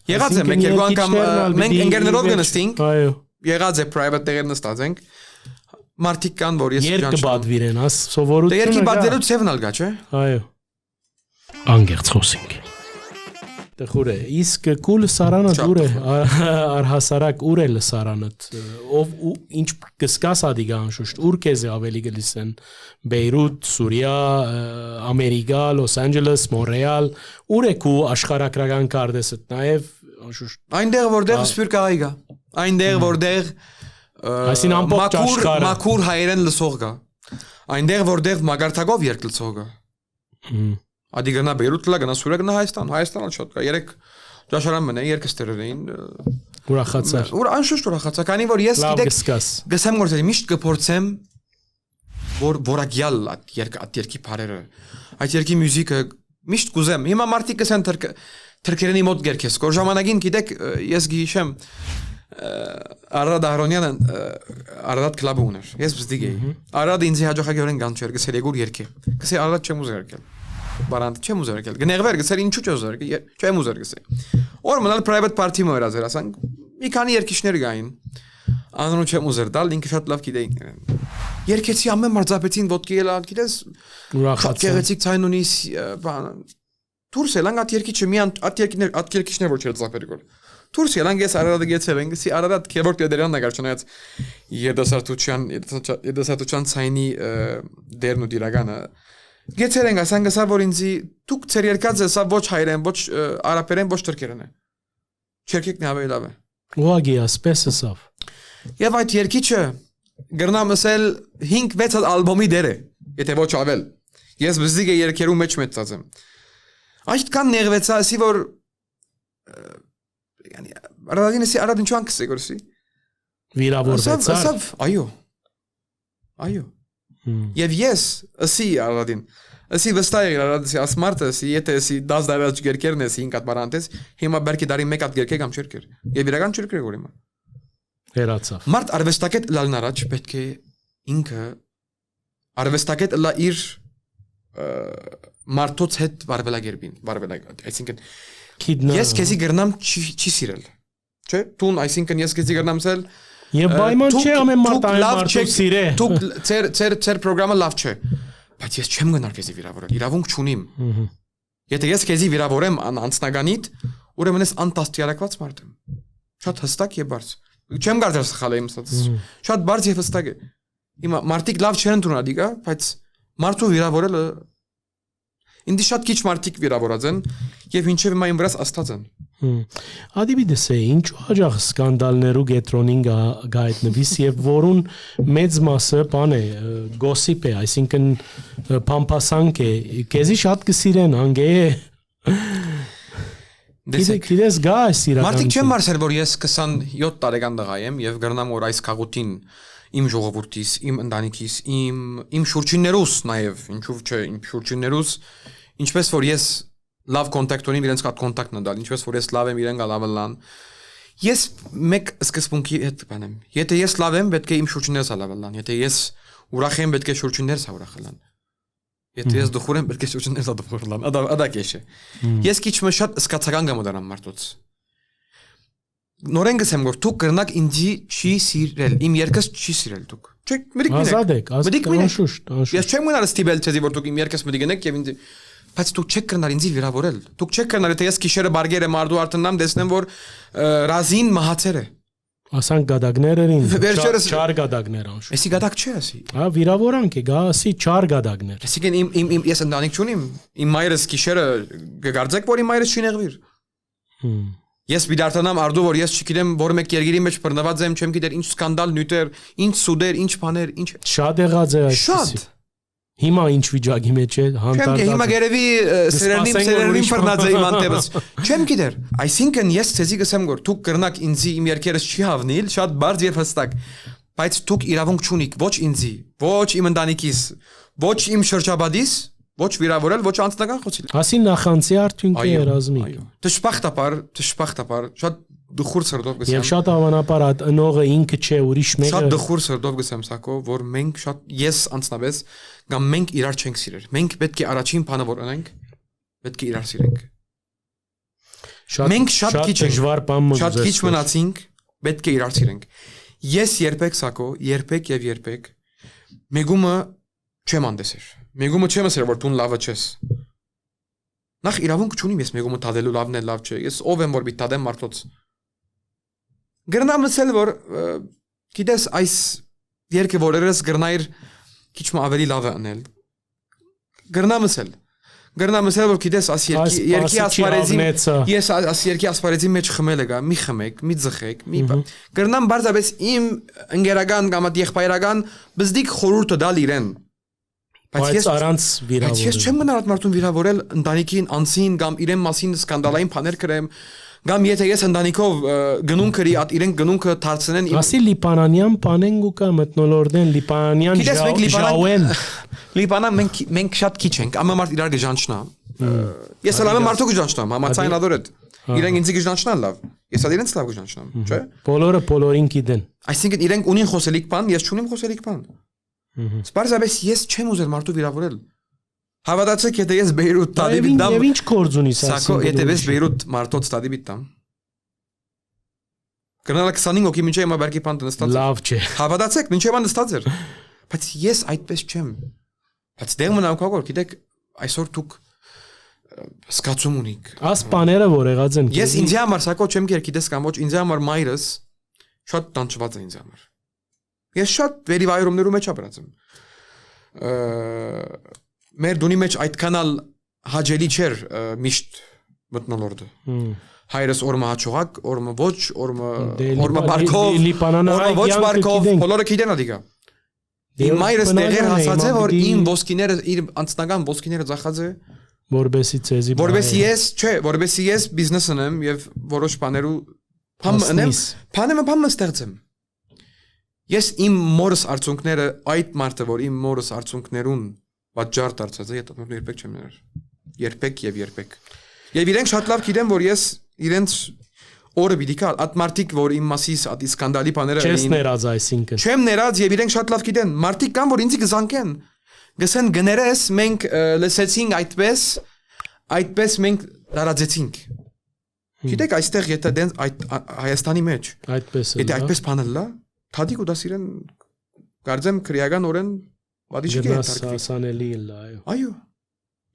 եղած է մենք երկու անգամ մենք ընկերներով գնստինք այո եղած է private տեղեր նստած ենք մարդիկ կան որ ես երկը բադվիրեն աս սովորությունը երկի բադվելու ցևն ալգա չէ այո անգերց խոսենք Տխուր է, իսկ կուլ սարանը դուր է, արհասարակ ուր է լսարանըտ, ով ինչ կսկաս ադիգա անշուշտ, ուր կեզ է ավելի գլիսեն, Բեյրութ, Սուրիա, Ամերիկա, Լոս Անջելես, Մոնրեալ, ուր է կու աշխարհակրական կարդեսըտ, նաև անշուշտ։ Այնտեղ որտեղ սպյուրք աղի գա, այնտեղ որտեղ մաքուր հայերեն լսող գա, այնտեղ որտեղ մագարտակով երկ լսող գա։ Ադի գնա Բեյրութ լա գնա Սուրիա գնա Հայաստան շատ կա երեք ճաշարան մնա երկս տերեր էին ուրախացար անշուշտ ուրախացա քանի որ ես գիտեք գսեմ որ միշտ կփորձեմ որ որակյալ այդ երկի բարերը այդ երկի մյուզիկը միշտ կուզեմ հիմա մարդիկ կսեն թրքերենի մոտ գերքես կոր ժամանակին գիտեք ես գիշեմ Արադ Ահրոնյանը Արադ կլաբ ուներ ես բզդիգ էի Արադ ինձ հաջողակորեն գանչեր գսել եգուր երկի գսել Արադ չեմ ուզեր եկել Բարանդ չեմ ուզեր եկել գնեղվեր գսել ինչու չուզեր չեմ ուզեր գսել Օր մնալ private party մոր ազեր ասանք մի քանի երկիշներ գային անոնու չեմ ուզեր դալ ինքը շատ լավ գիտեին երկեցի ամեն մարզապետին ոդկի ելա գիտես ուրախացա գեղեցիկ ցայն ունի բան դուրս ելան այդ երկիչը մի այդ երկիչներ որ չէ ծափերի գոր դուրս ելան ես Արարատը գեցել են գսի Արարատ քեվորտ դերան նագար չնայած երդասարտության ցայնի դերն ու դիրագանը Գեցել ենք ասան գսա որ ինձի դուք ծեր երկած է սա ոչ հայերեն ոչ արաբերեն ոչ թուրքերեն է Չերքիկն ավելի լավ է Ուղղակի ասպես ասավ Եվ այդ երկիչը գրնամ ասել 5-6 ալբոմի դեր է եթե ոչ ավել Ես բզդիգ է երկերու մեջ մեծած եմ Այդքան նեղվեցա ասի որ yani Արադին ասի Արադին չան կսե գորսի Վիրավորվեցար Այո Եվ ես ասի Արադին ասի վստահ եղիր Արադի ասմարտը ասի եթե ասի 10 դարած գերկերն ասի 5 հատ բարանտես հիմա բերքի դարի 1 հատ գերկե կամ չերկեր եւ իրական չերկեր որ հիմա հերացավ մարդ արվեստակետ լալն առաջ պետք է ինքը արվեստագետ լա իր մարդոց հետ վարվելագերբին, այսինքն ես քեզի գրնամ չի սիրել, չէ՞, տուն, այսինքն ես քեզի գրնամ սել Եվ պայման չէ ամեն մարդ այն մարդու սիրե։ Դուք ծեր պրոգրամը լավ չէ, բայց ես չեմ գնալ քեզի վիրավորել, իրավունք չունիմ։ Եթե ես քեզի վիրավորեմ անձնականիդ, ուրեմն ես անտաստիարակված մարդ եմ։ Շատ հստակ եւ բարձ։ Չեմ կարծել սխալ եմ ասած։ Շատ բարձ եւ հստակ է։ Հիմա մարդիկ լավ չեն ընդունել դիգա, բայց մարդու վիրավորելը ինձ շատ քիչ մարդիկ վիրավորած են եւ ինչեւ մայն վրաս աստած են։ Ադիբիդես է ինչու հաջող սկանդալներու գետրոնին գայտնվիս եւ որուն մեծ մասը բան է գոսիպ է, այսինքն փամփասանք է, քեզի շատ կսիրեն անգե Դեսեք գա սիրական Մարդիկ չեն մարսել որ ես 27 տարեկան տղա եմ եւ գրնամ որ այս քաղուտին իմ ժողովրդից, իմ ընտանիքից, իմ շուրջիններուս նաեւ, ինչու՞ չէ, իմ շուրջիններուս, ինչպես որ ես լավ կոնտակտ ունեմ, իրենց կատ կոնտակտն դալ, ինչպես որ ես լավ եմ, իրենք լավ են։ Ես մեկ սկզբունքի հետ բանեմ։ Եթե ես լավ եմ, պետք է իմ շուրջիններս լավ լան։ Եթե ես ուրախ եմ, պետք է շուրջիններս ուրախ լան։ Եթե ես դխուր եմ, պետք է շուրջիններս դխուր լան։ Ադա քեշը։ Ես քիչ մը շատ սկացական գամ դրանամ մարդոց։ Նորեն գսեմ որ դուք կրնակ ինձի չի սիրել, իմ երկս չի սիրել դուք։ Չէ, մտիկ մինեք։ Ազատ եք, անշուշտ։ Ես չեմ մնալ ստիբել ցեզի որ դուք իմ երկս մտիկ եք եւ ինձ բայց դուք չեք կրնալ ինձի վիրավորել։ Դուք չեք կրնալ եթե ես քիշերը բարգերը մարդու արտնամ տեսնեմ որ ռազին մահացեր է։ Ասանք գադակներերին չար գադակներ անշուշտ։ Էսի գադակ չէ ասի։ Հա վիրավորանք է, գա ասի չար գադակներ։ Այսինքն իմ ես ընտանիք չունիմ, իմ մայրս քիշերը գարձեք որ իմ մայրս չի նեղվիր։ Ես բիդարտանամ արդու որ ես չգիտեմ որ մեկ երկիրի մեջ բռնված եմ, չեմ գիտեր ինչ սկանդալ նյութեր, ինչ սուդեր, ինչ բաներ, ինչ շատ եղած է այսպես։ Շատ։ Հիմա ինչ վիճակի մեջ է, հանդարտած։ Չեմ հիմա գերեւի սերերին բռնած է իմ անտեպս։ Չեմ գիտեր։ Այսինքն ես ցեզի գսեմ որ դուք կրնակ ինձի իմ երկերս չի հավնիլ, շատ բարձ եւ հստակ։ Բայց դուք իրավունք չունիք ոչ ինձի, ոչ իմ ընտանիքիս, ոչ իմ շրջաբադիս ոչ վիրավորել, ոչ անձնական խոսիլ։ Ասի նախանցի արդյունքի երազմիկ։ Դժբախտաբար, շատ դխուր սրտով գսեմ։ Եվ շատ հավանաբար այդ ընողը ինքը չէ, ուրիշ մեկը։ Շատ դխուր սրտով գսեմ սակո, որ մենք շատ ես անձնապես կամ մենք իրար չենք սիրել։ Մենք պետք է առաջին բանը որ անենք, պետք է իրար սիրենք։ Մենք շատ քիչ դժվար բան մնացինք։ Շատ քիչ մնացինք, պետք է իրար սիրենք։ Ես երբեք սակո, երբեք մեգումը չեմ անդեսեր։ Մեգումը չեմ ասել որ դու լավը չես։ Նախ իրավունք չունիմ ես մեգումը տադելու լավն է լավ չէ։ Ես ով եմ որ մի տադեմ մարդոց։ Գրնամ ասել որ գիտես այս երկը որերս գրնայր քիչ մ ավելի լավ է անել։ Գրնամ ասել որ գիտես աս երկի ասպարեզի ես աս երկի ասպարեզի մեջ խմել եկա մի խմեք մի ձխեք մի գրնամ բարձրապես իմ ընկերական կամ եղբայրական բզդիկ խորուրդը դալ իրեն Բայց առանց վիրավորել։ Բայց ես չեմ մնալ այդ մարդուն վիրավորել ընտանիքին, անձին կամ իրեն մասին սկանդալային բաներ կրեմ, կամ եթե ես ընտանիքով գնուն կրի, այդ իրեն գնունքը դարձնեն։ Ասի լիբանանյան բանեն գուկա մտնոլորդեն լիբանանյան ժաուեն։ Լիբանան մենք շատ քիչ ենք, ամեն մարդ իրար գժանչնա։ Ես ալամ մարդու գժանչնամ, համացայն ադորդ։ Իրենք ինձ գժանչնան լավ։ Ես ալ իրենց լավ գժանչնամ, չէ՞։ Բոլորը բոլորին գիտեն։ Այսինքն իրենք ունին խոսելիք բան, ես չունիմ խոսելիք բան։ Սպարզաբես ես չեմ ուզել մարդու վիրավորել։ Հավատացեք, եթե ես Բեյրութ տադիբիտ դամ։ Եվ ինչ գործ ունիս ասում։ Սակո, եթե ես Բեյրութ մարդոց տադիբիտ դամ։ Կրնալ 25 հոգի մինչև հիմա բերքի բան նստած։ Լավ չէ։ Հավատացեք, մինչև բան նստած էր։ Բայց ես այդպես չեմ։ Բայց դեղ մնամ կողոր, գիտեք, այսօր դուք սկացում ունիք։ Աս բաները որ եղած են։ Ես ինձ համար սակո չեմ գեր, գիտես կամ ոչ, ինձ համար մայրս շատ տանջված է ինձ համար։ Ես շատ վերիվայրումներու մեջ ապրած եմ։ Մեր դունի մեջ այդքանալ հաջելի չէր միշտ մտնոլորդը։ Հայրս օրմա հաճողակ, օրմա ոչ, օրմա բարկով, օրմա ոչ բարկով, բոլորը գիտեն ադիգա։ Իմ մայրս դեղեր հասած է, որ իմ ոսկիները, իր անձնական ոսկիները ծախած է, որբեսի ես բիզնես ունեմ եւ որոշ բաներու բանը ստեղծեմ։ Ես իմ մորս արցունքները այդ մարդը որ իմ մորս արցունքներուն պատճառ դարձած է, դա երբեք չեմ ներար։ Երբեք եւ երբեք։ Եվ իրենք շատ լավ գիտեն որ ես իրենց օրը պիտի կա այդ մարդիկ որ իմ մասից այդ սկանդալի բաները Չես ներած այսինքն։ Չեմ ներած եւ իրենք շատ լավ գիտեն մարդիկ կան որ ինձ կզանկեն գսեն գներես մենք լսեցինք այդպես մենք դարաձեցինք Գիտեք այստեղ եթե դեն Հայաստանի մեջ Այդպես է։ Եթե այդպես բանել լա թադիկ ու դա սիրեն Գարձեմ քրեական օրեն վադի չի գետարկվի։ Հասանելի է լա, այո։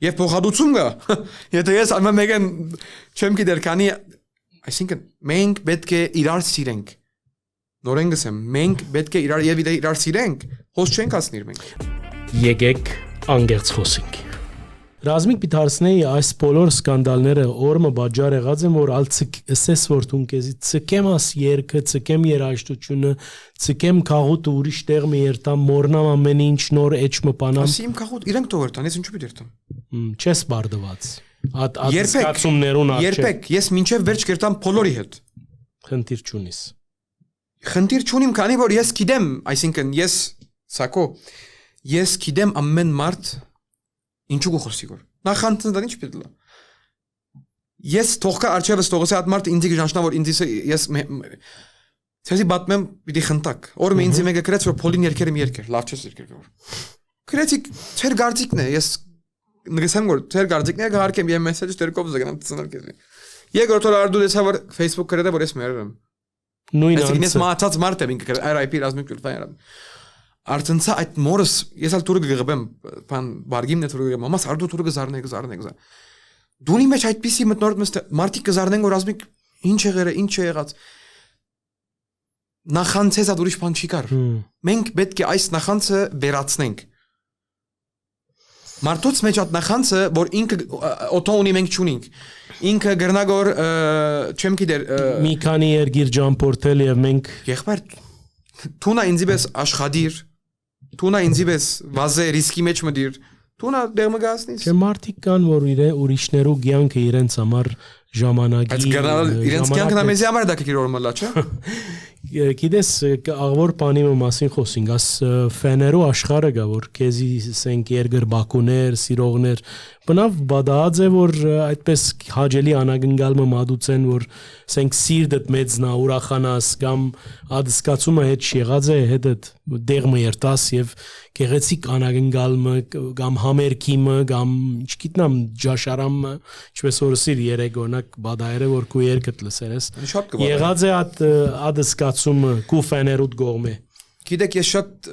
Եվ փոխադուցում կա։ Եթե ես ամեն մեկն չեմ գիտեր քանի այսինքն մենք պետք է իրար սիրենք։ Նորեն գսեմ, մենք պետք է իրար սիրենք, հոս չենք ասնիր մենք։ Եկեք անգերց խոսենք։ Ռազմիկ պիտարսնեի այս բոլոր սկանդալները օրը բաժար եղած են որ ալցես որ դու քեզի ցկեմ աս երկը ցկեմ երաշտությունը ցկեմ քաղուտը ուրիշ տեղ մի երտամ մորնամ ամեն ինչ նոր էջ մպանամ Ասի իմ քաղուտ իրենք տողերտան ես ինչու պիտի երտամ Չես բարդված Ատսկացումներուն արժե Երբեք ես մինչև վերջ կերտամ բոլորի հետ Խնդիր չունիս Խնդիր չունիմ քանի որ ես գիտեմ այսինքն ես սակո ես գիտեմ ամեն մարդ Ինչու գոհսի գոր նախանցն դա ինչ պետք է Ես թողկա արչևս թողոսի այդ մարդ ինձ գժանշնա որ ինձ ես Ցեզի բատմեմ պիտի խնդակ օրը ինձ մեկը գրեց որ փոլին երկերեմ երկեր լավ չես երկեր գոր Գրեցիկ ծեր գարձիկն է ես նգսեմ որ ծեր գարձիկները գարկեմ եւ մեսեջ տերկով զգնամ ծնալ քեզ Երկրորդ օր արդու դեսա որ Facebook գրել որ ես մերեմ Նույն անց ես մացած մարդ եմ ինքը RIP ռազմիկ գլֆայրամ Արցնցա այդ մորս ես ալ տուրը գղբեմ բան բարգիմն է տուրը գղեմ մամաս արդու տուրը գզարնե Դունի մեջ այդպիսի մտնորդ մստը մարդիկ գզարնեն որ ռազմիկ ինչ եղած Նախանցես այդ ուրիշ բան չի կար Մենք պետք է այս նախանցը վերացնենք Մարդոց մեջ այդ նախանցը որ ինքը օտո ունի մենք չունենք Ինքը գրնագոր չեմ գիտեր Մի քանի երգիր ջամփորդել եւ մենք Եղբայր Թունա ինձիպես աշխատիր Թունա ինձիպես վազե ռիսկի մեջ մդիր Թունա դեղը գասնից Չէ մարդիկ կան որ ուրիշներու կյանքը իրենց համար ժամանակի իրենց կյանքն ամեզի համար դա կիրոր մլա չէ Գիտես աղվոր բանի մասին խոսենք աս ֆեներու աշխարհը գա որ քեզի սենք երգր բակուներ սիրողներ բնավ բադած է որ այդպես հաջելի անագնգալը մադուցեն որ սենք սիրտդ մեծնա ուրախանաս կամ ադսկացումը հետ եղած է հետդ դեղը երտաս եւ գեղեցիկ անագնգալը կամ համերկիմը կամ չգիտնամ ջաշարամը ինչպես որ սիր երեք օրինակ բադայրը որ քու երգդ լսերես եղած է ադսկացումը քու ֆեներուտ գողմե Գիտեք ես շատ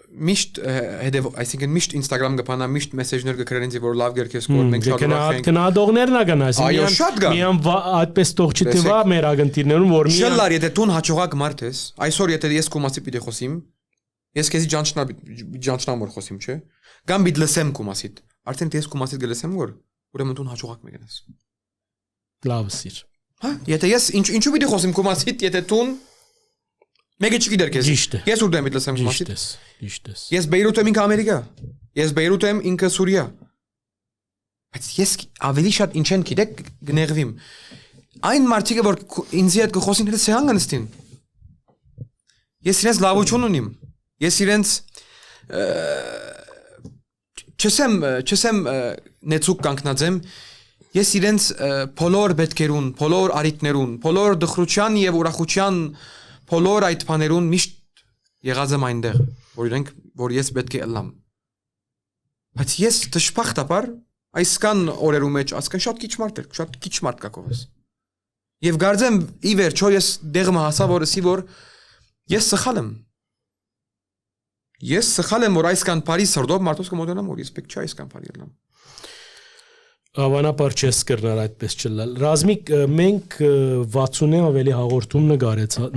Միշտ հետև այսինքն միշտ Instagram գփանա միշտ մեսեջներ գկրեն ինձ որ լավ գերքես կոր մենք շատ ուրախ ենք Կնադողներն ագան Այո շատ կա Միան այդպես տող չթվա մեր ագընտիրներուն որ միան Շլար եթե տուն հաջողակ մարդ ես այսօր եթե ես կոմասի պիտի խոսիմ ես քեզի ջանչնամ որ խոսիմ չէ կամ պիտի լսեմ կոմասիդ արդեն ես կոմասիդ գլսեմ որ ուրեմն տուն հաջողակ մեկնես լավ սիր հա եթե ես ինչու պիտի խոսիմ կոմասիդ եթե տուն Մեկը չգիտեր քեզ ես ուր դեմ պիտի լսեմ կոմասիդ Ճիշտ ես Ես Բեյրութ եմ ինքը Ամերիկա Ես Բեյրութ եմ ինքը Սուրիա Բայց ես ավելի շատ ինչ են գիտեք գներվիմ Այն մարդիկը որ ինձի հետ կխոսին հետ սեղան կնստին Ես իրենց լավություն ունիմ Ես իրենց չսեմ նեցուկ կանգնած եմ Ես իրենց բոլոր պետքերուն, բոլոր արիտներուն, բոլոր դխրության եւ ուրախության բոլոր այդ բաներուն միշտ եղած եմ այնտեղ որ իրենք որ ես պետք է ըլլամ բայց ես դժբախտաբար այս կան օրերու մեջ ասկան շատ քիչ մարդ կա կողս եւ գարձեմ ի վերջո ես դեղը հասա որ ասի որ ես սխալ եմ որ այս կան Փարիզ սրդով մարդոս կմոդենամ որ ես պետք չէ այս կան Փարիզ ըլլամ Հավանաբար չես կրնար այդպես չլալ Ռազմիկ մենք 60-ը ավելի հաղորդում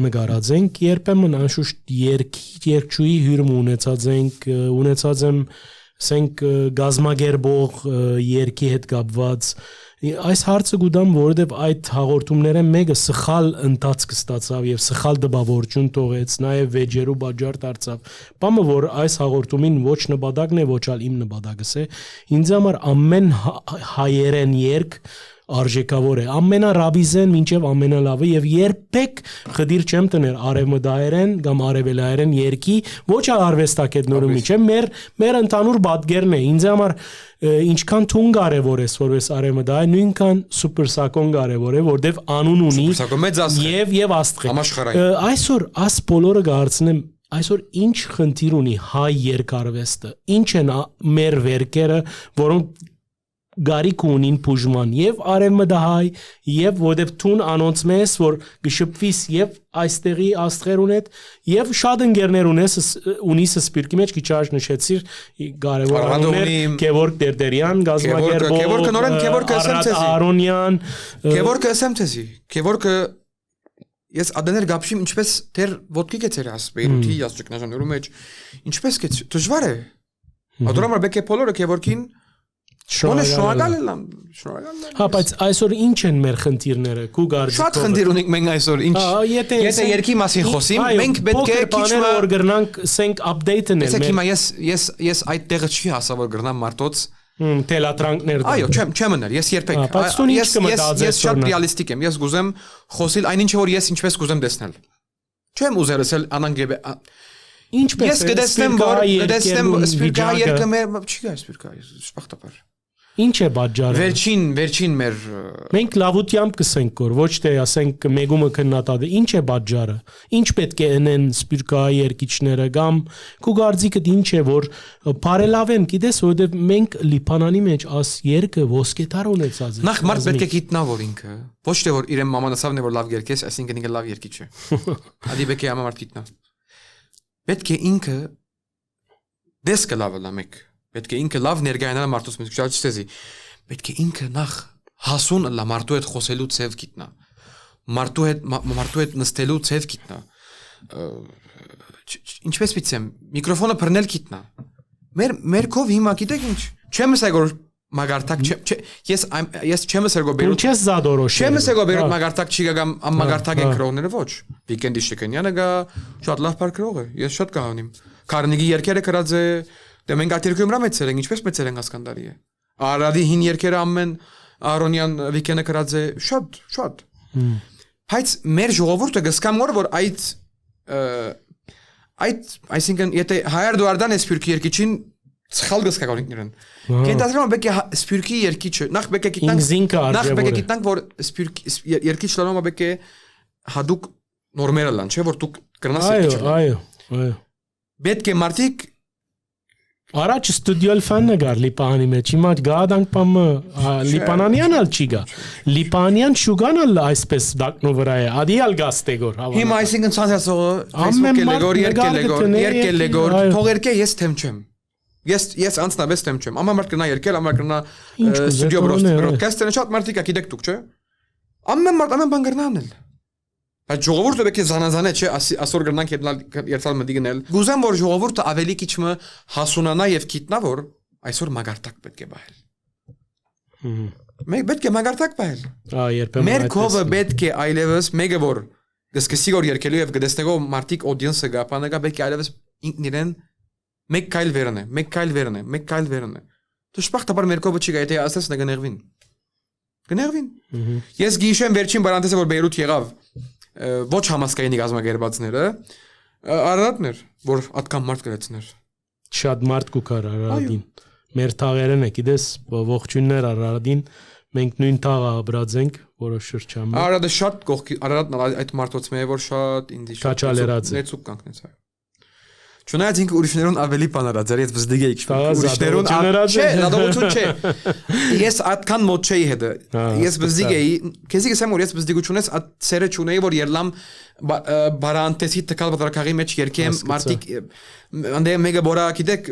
նկարած ենք երբեմն անշուշտ երկչուի հյուրում ունեցած եմ սենք գազմագերբող երկի հետ կապված այս հարցը գուտամ որովհետև այդ հաղորդումները մեկը սխալ ընթացք ստացավ եւ սխալ դպավորություն թողեց նաեւ վեճերու բաժար դարձավ բամը որ այս հաղորդումին ոչ նպատակն է ոչ ալ իմ նպատակս է ինձ համար ամեն հայերեն երգ արժեքավոր է ամենարաբիզեն մինչև ամենալավը եւ երբեք խդիր չեմ տներ արևմտահայերեն կամ արևելահայերեն երկի ոչ արվեստագետներու միջև մեր ընդհանուր պատկերն է ինձ համար ինչքան թուն կարևոր է որպես արևմտահայ նույնքան սուպերսակոն կարևոր է որտեվ անուն ունի եւ աստղ այսօր աս բոլորը գարցնեմ այսօր ինչ խնդիր ունի հայ երկարվեստը ինչ են մեր վերքերը որոնք գարիք ունին բուժման եւ արևմտահայ եւ որտեւ թուն անոնց մեզ որ գշփվիս եւ այստեղի աստղերուն հետ եւ շատ ընկերներ ունիս սպիրկի մեջ քիչ առաջ նշեցիր կարևոր անուններ Գևորգ Դերդերյան գազագերբով Արոնյան Գևորգը ասեմցեսի Գևորգը ես ադներ գապշիմ ինչպես դեր ոդկի գեցեր աս Բեյրութի ասճկնաժաններու մեջ ինչպես գեց դժվար է ադորամար բեկե բոլորը Գևորգին Շնորհակալ եմ Հա բայց այսօր ինչ են մեր խնդիրները քու գարժի Շատ խնդիր ունենք մենք այսօր ինչ Եթե երկի մասին խոսիմ մենք պետք է քիչ որ գրնանք սենք update-ն էլ Իսկ հիմա ես այդ տեղը չի հասա որ գրնամ մարտոց թելատրանքներ Այո չեմ ուներ ես երբեք ես շատ ռեալիստիկ եմ ես գուզեմ խոսիլ այնինչ որ ես ինչպես գուզեմ տեսնել Չեմ ուզել ասել անանգեբե Ինչպես ես կդեսնեմ որ սպիրկա երկը չի գա սպիրկա շփախտապար Ինչ է պատճառը Վերջին մեր Մենք լավությամբ կսենք որ ոչ թե ասենք մեգումը քննադատը ինչ է պատճառը Ինչ պետք է անեն սպիրկայի երկիչները կամ քու գարձիկը ինչ է որ բարելավեն գիտես որովհետև մենք լիբանանի մեջ աս երկը ոսկետար ունեցած է Նախ մարդ պետք է գիտնա որ ինքը ոչ թե որ իրեն մամանասավն է որ լավ երկես այսինքն ինքը լավ երկիչ է Ադի պետք է ամա մարդ գիտնա Պետք է ինքը դեսկը լավը լամեք Պետք է ինքը լավ ներկայանալ մարդուց մեջ շատ չտեզի Պետք է ինքը նախ հասուն լա մարդու հետ խոսելու ցև գիտնա Մարդու հետ նստելու ցև գիտնա Ինչպես պիտեմ միկրոֆոնը բռնել գիտնա Մեր կով հիմա գիտեք ինչ Չեմ ասա որ մագարտակ ես չեմ ասա որ Բեյրութ Ինչես զադորոշ Չեմ ասա որ Բեյրութ մագարտակ չի գա կամ մագարտակ են քրողները ոչ Վիկենդի Շիկենյանը գա շատ լավ բարգրող է ես շատ կհանիմ Կարնիգի երկերը գրած է Դե մենք այդ երկու մրա մեծեր ենք, ինչպես մեծեր ենք հասկանդարի է։ Արադի հին երկերը ամեն Արոնյան Վիկենը գրած է շատ։ Բայց մեր ժողովուրդը գսկամ որ այդ այսինքն եթե հայար դուարդան է սպիրկի երկիչին սխալ գսկա գոնք նրան։ Կենտադրում բեկի սպիրկի երկիչը նախ բեկի գիտնանք որ սպիրկի երկիչ լանոմա բեկի հadouk նորմերը լան, չէ որ դու կրնաս երկիչ։ Այո։ Պետք է մարդիկ Առաջ ստուդիոյալ ֆանը գար Լիբանանի մեջ հիմա գադանք պամը Լիբանանյան ալ չի գա Լիբանանյան շուգան ալ այսպես դակնո վրա է ադիալ գաստեգոր Հիմա այսինքն ցանցածողը Facebook-ը երկել թողերկե ես թեմ չեմ Ես անցնաբես թեմ չեմ ամա մարդ կնա երկել ամա կնա ստուդիո բրոդքասթը շատ մարդիկ գիտեք դուք չէ ամեն մարդ ամեն բան կրնանել Այդ ժողովուրդը պետք է զանազանե չէ ասոր գրնանք երթալ մտի գնել Գուզեմ որ ժողովուրդը ավելի քիչը հասունանա եւ գիտնա որ այսօր մագարտակ պետք է բայել Մենք պետք է մագարտակ բայել երբեմն Մեր կովը պետք է այլևս մեկը որ գսկսի որ երկելու եւ գտեսնելով մարտիկ օդիենսը գա բանը գա պետք է այլևս ինքն իրեն մեկ կայլ վերնե Դժբախտաբար մեր կովը չի գա եթե ասես նգներվին Գներվին Ես գիշեմ վերջին բարանտեսը որ Բեյրութ եղավ ոչ համասկայնի գազագերբածները Արարատներ որ ատկան մարդ կրեցներ Շատ մարդ կուքար Արարատին Մեր թաղերեն է գիտես ողջույններ Արարատին մենք նույն թաղը բրած ենք որոշ շրջանում Արարատը շատ կողքի Արարատն այդ մարդոց մե որ շատ ինձ շատ նեցուկ կանգնեց Չնայած ինքը ուրիշներուն ավելի բանարած էր, ես վզդիգ էի ուրիշներուն չէ, լադողություն չէ։ Ես այդքան մոտ չէի հետը։ Ես վզդիգ էի, քեզի գսեմ որ ես վզդիգությունից այդ սերը չունեի որ երլամ բարանտեսի տկալ բادرակաղի մեջ երկեմ մարտիկ անդե մեգա բորա գիտեք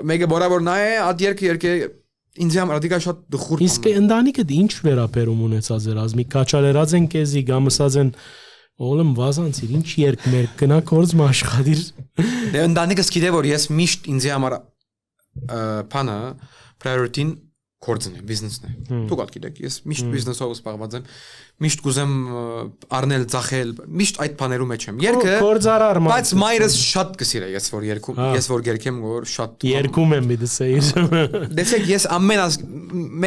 մեգա բորա որ նայ այդ երկե ինձ համար ադիկա շատ դխուր։ Իսկ ընտանիքը ինչ վերապերում ունեցած էր ազմի կաչալերած են քեզի գամսած են Օլեմ վազանցիր ինչ երկ մեր գնա կորձ մաշխադիր Դե ընտանիքս գիտե որ ես միշտ ինձ համար բանը priority-ն կորձն է բիզնեսն է Դուք գիտեք ես միշտ բիզնեսով զբաղված եմ միշտ կուզեմ առնել ծախել միշտ այդ բաներում մեջ եմ երկը բայց մայրս շատ կսիրե ես որ գերքեմ որ շատ երկում եմ դեսեի Դեսեք ես ամեն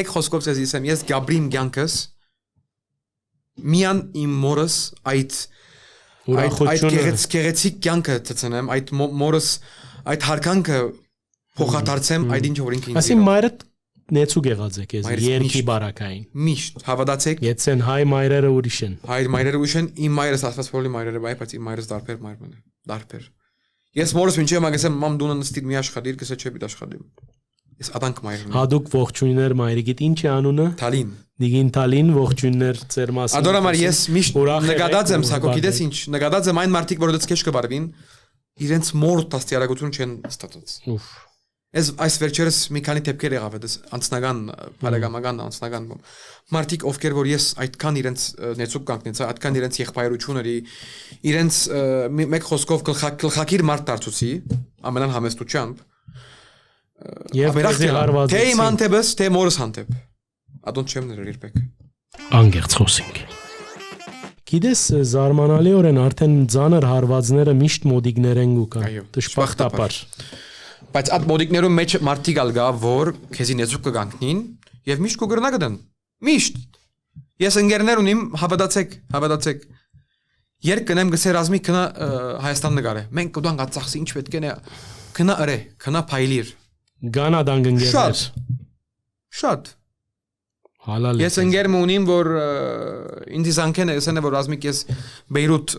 մեկ խոսքով ես եմ ես Գաբրիմ Գյանքս միան իմ մորս այդ գեղեցիկ կյանքը ծծնեմ, այդ մորս այդ հարկանքը փոխադարձեմ այդ ինչ որ ինքն ինձ։ Այսինքն մայրդ նեցուկ եղած է քեզ երկի բարակային։ Միշտ հավատացեք։ Եթե հայ մայրերը ուրիշ են։ Հայ մայրերը ուրիշ են, իմ մայրս ասված բոլի մայրերը բայց իմ մայրս դարբեր մայրն է, դարբեր։ Ես մորս մինչև մագասեմ մամ դունը նստիր մի աշխատիր, կսե չէ պիտի աշխատեմ։ Ես ադանք մայրն եմ։ Հադուկ ողջույններ մայրիկիդ, ինչ է անունը։ Թալին։ Դիգին Թալին ողջույններ ծեր մասին։ Ադորամար ես միշտ նկատած եմ սակո գիտես ինչ, նկատած եմ այն մարդիկ, որ դից քեշ կբարվին, իրենց մոր տաստիարակություն չեն ստացած։ Ուֆ։ Այս վերջերս մի քանի դեպքեր եղավ էս անձնական, բարեկամական անձնական մարդիկ ովքեր որ ես այդքան իրենց նեցուկ կանգնեցա, այդքան իրենց եղբայրությունների, իրենց մեկ խոսքով գլխակիր մարդ դարձուցի, ամենան համեստությամբ։ Եվ հարված թե իմ հանդեպս, թե մորս հանդեպ։ Ադոն չեմ ներել երբեք։ Անգերց խոսենք։ Գիտես զարմանալիորեն արդեն ծանր հարվածները միշտ մոդիկներ են գուկան։ Դժբախտաբար։ Բայց այդ մոդիկներում մեջ մարդիկ ալգա, որ քեզի նեցուկ կգանքնին եւ միշտ կգրնա գդեն։ Միշտ։ Ես ընկերներ ունիմ, հավատացեք։ Երբ կնեմ գսե ռազմի կնա Հայաստան նկարե։ Մենք կդանք ածախսի ինչ պետք է կնա արե, կնա փայլիր։ Գանադան ընկերներ։ Շատ։ Հալալ։ Ես ընկերմ ունիմ, որ ինձ զանգեն է, ասեն է որ ռազմիկ ես Բեյրութ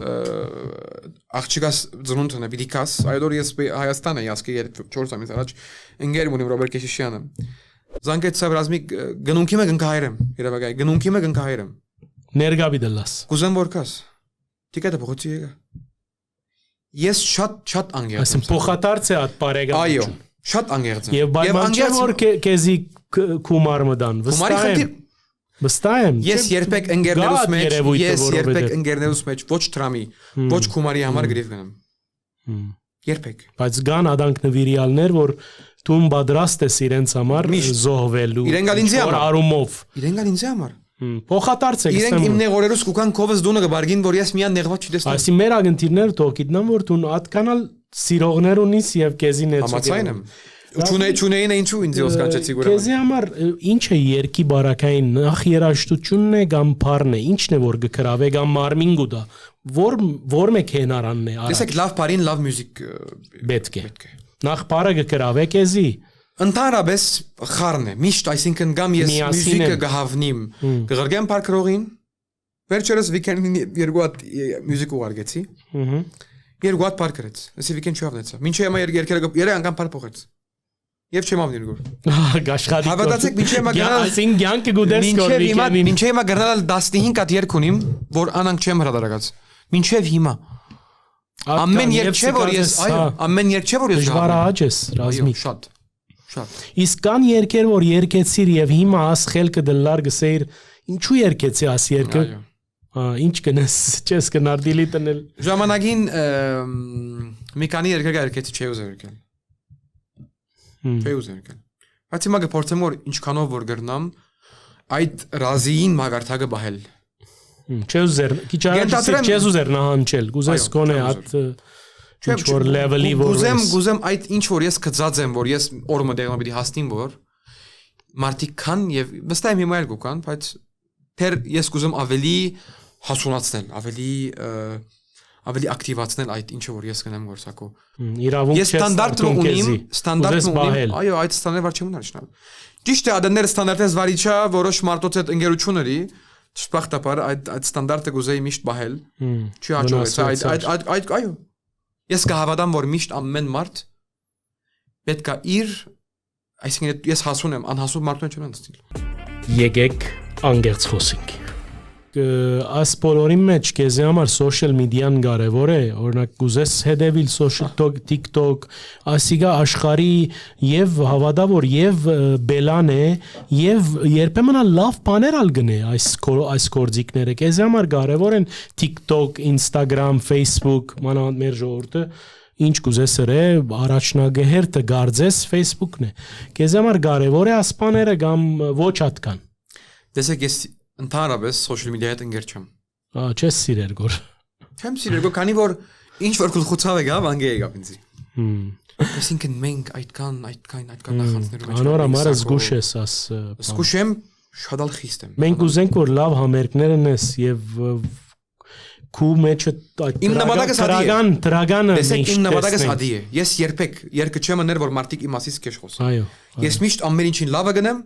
աղջիկաս ծնունդն է բիդիկաս, այդօր ես Հայաստան եմ ասկի 4 ամիս առաջ ընկերմ ունիմ Ռոբերտ Քեշիշյանը։ Զանգեց ռազմիկ գնունքի մը գնքահայրեմ, երևակայ գնունքի մը գնքահայրեմ։ Ներգա բիդելաս։ Կուզեմ որքաս։ Տիկետը փոխեցի եկա։ Ես շատ անգերծ եմ։ Այսինքն փոխադարձ է այդ բարեկամություն։ Այո, շատ անգերծ եմ։ Եվ պայման չէ որ քեզի կումար մդան։ Վստահ եմ։ Ես երբեք ընկերներուս մեջ ոչ տրամի, ոչ քումարի համար գրիվ գնամ։ Երբեք։ Բայց կան ադանք նվիրյալներ, որ դու պատրաստ ես իրենց համար զոհվելու։ Որ արումով։ Իրենք ինձ համար։ Փոխադարձ է։ Իրենք իմ նեղորերուս կուքան քովս դունը գբարգին, որ ես միան նեղված չտեսնեմ։ Այսինքն մեր ագնտիրները թող գիտնան, որ դու ատկանալ սիրողներ ունիս եւ քեզի նեցուկ։ Համաձայն եմ։ Չունեին ինչու ինձ ոսկանչեցի գուրը։ Քեզի համար ինչ է երկի բարակային նախ երաժշտությունն է կամ բառն է, ինչն է որ գկրավե կամ մարմինգու դա։ Որ մեկ հենարանն է։ Տեսեք լավ բարին լավ մյուզիկ պետք է։ Նախ բառը գկրավե քեզի։ Ընդհանրապես խառն է, միշտ այսինքն կամ ես մյուզիկը գահավնիմ, կղրգեմ парքրողին, վերջերս վիկենդին երկու հատ մյուզիկ ուղարկեցի։ Երկու հատ парքրեց, ասի վիկենդ չավնեցա։ Մինչև հիմա երկերը երեք անգամ парք փոխեց։ Եվ չեմ ավնիր գոր։ Գաշխատի։ Հավատացեք, մինչև հիմա գնալ, այսինքն ցանկը գուդես կորնի։ մինչև հիմա գնալ 15 հատ երկ ունիմ, որ անանք չեմ հրադարակած։ Մինչև հիմա։ Ամեն երկ չէ որ ես, այո, ամեն երկ չէ որ ես դժվարահաջ ես, ռազմիկ։ Շատ։ Իսկ կան երկեր որ երկեցիր եւ հիմա աս խելքը դլար գսեիր ինչու երկեցի աս երկը ինչ կնես չես կնար դիլի տնել ժամանակին մի քանի երկեր երկեցի չէ ուզեր եկել չէ ուզեր եկել բայց հիմա գործեմ որ ինչքանով որ գրնամ այդ ռազիին մագարտակը բահել չէ ուզեր քիչ արած չէ ուզեր նահանջել գուզես կոնե հատ Ինչ որ լեվելի որ գուզեմ այդ ինչ որ ես կծած եմ որ ես օրը դեղնա պիտի հասնեմ որ մարդիկ կան եւ վստահ եմ հիմա էլ կան բայց թեր ես գուզեմ ավելի հասունացնել ավելի ակտիվացնել այդ ինչը որ ես կնեմ գործակո իրավունք ես ստանդարտն ունիմ այո այդ ստանդարտը վար չեմ ունարշնալ ճիշտ է ադներ ստանդարտես վարիչա որոշ մարդոց այդ ընկերությունների ճշտապար այդ ստանդարտը գուզեի միշտ բահել չի հաջողեց այդ այո Ես կհավատամ, որ միշտ ամեն մարդ պետք է իր, այսինքն ես հասուն եմ, անհասուն մարդուն չեմ անցնել։ Եկեք անգերց խոսենք։ Այս բոլորի մեջ քեզի համար social media-ն կարևոր է, օրինակ գուզես հետևիլ social TikTok, ասիգա աշխարհի եւ հավատա որ եւ բելան է եւ երբեմն լավ բաներ ալ գնե այս կորձիկները քեզի համար կարևոր են TikTok, Instagram, Facebook, մանավանդ մեր ժողովուրդը ինչ կուզես է առաջնագահերտը գարձես Facebook-ն է քեզի համար կարևոր է ասպաները կամ ոչ այդքան Տեսեք ես Ընդհանրապես social media-ը ընկեր չեմ։ Չես սիրեր գոր։ Չեմ սիրեր գոր, քանի որ ինչ որ գլխուցավ եկավ, անգե եկավ ինձ։ Այսինքն մենք այդքան նախանձներում Անոր ամառը զգուշ ես աս։ Զգուշ եմ, շատ ալ խիստ եմ։ Մենք ուզենք որ լավ համերգներ ունես եւ քու մեջը Իմ նպատակը սա է։ տրագանը Տեսեք իմ նպատակը սա է։ Ես երբեք երկը չեմ ներ որ մարդիկ իմ ասից քեշ խոսեն։ Այո։ Ես միշտ ամեն ինչին լավը գնեմ,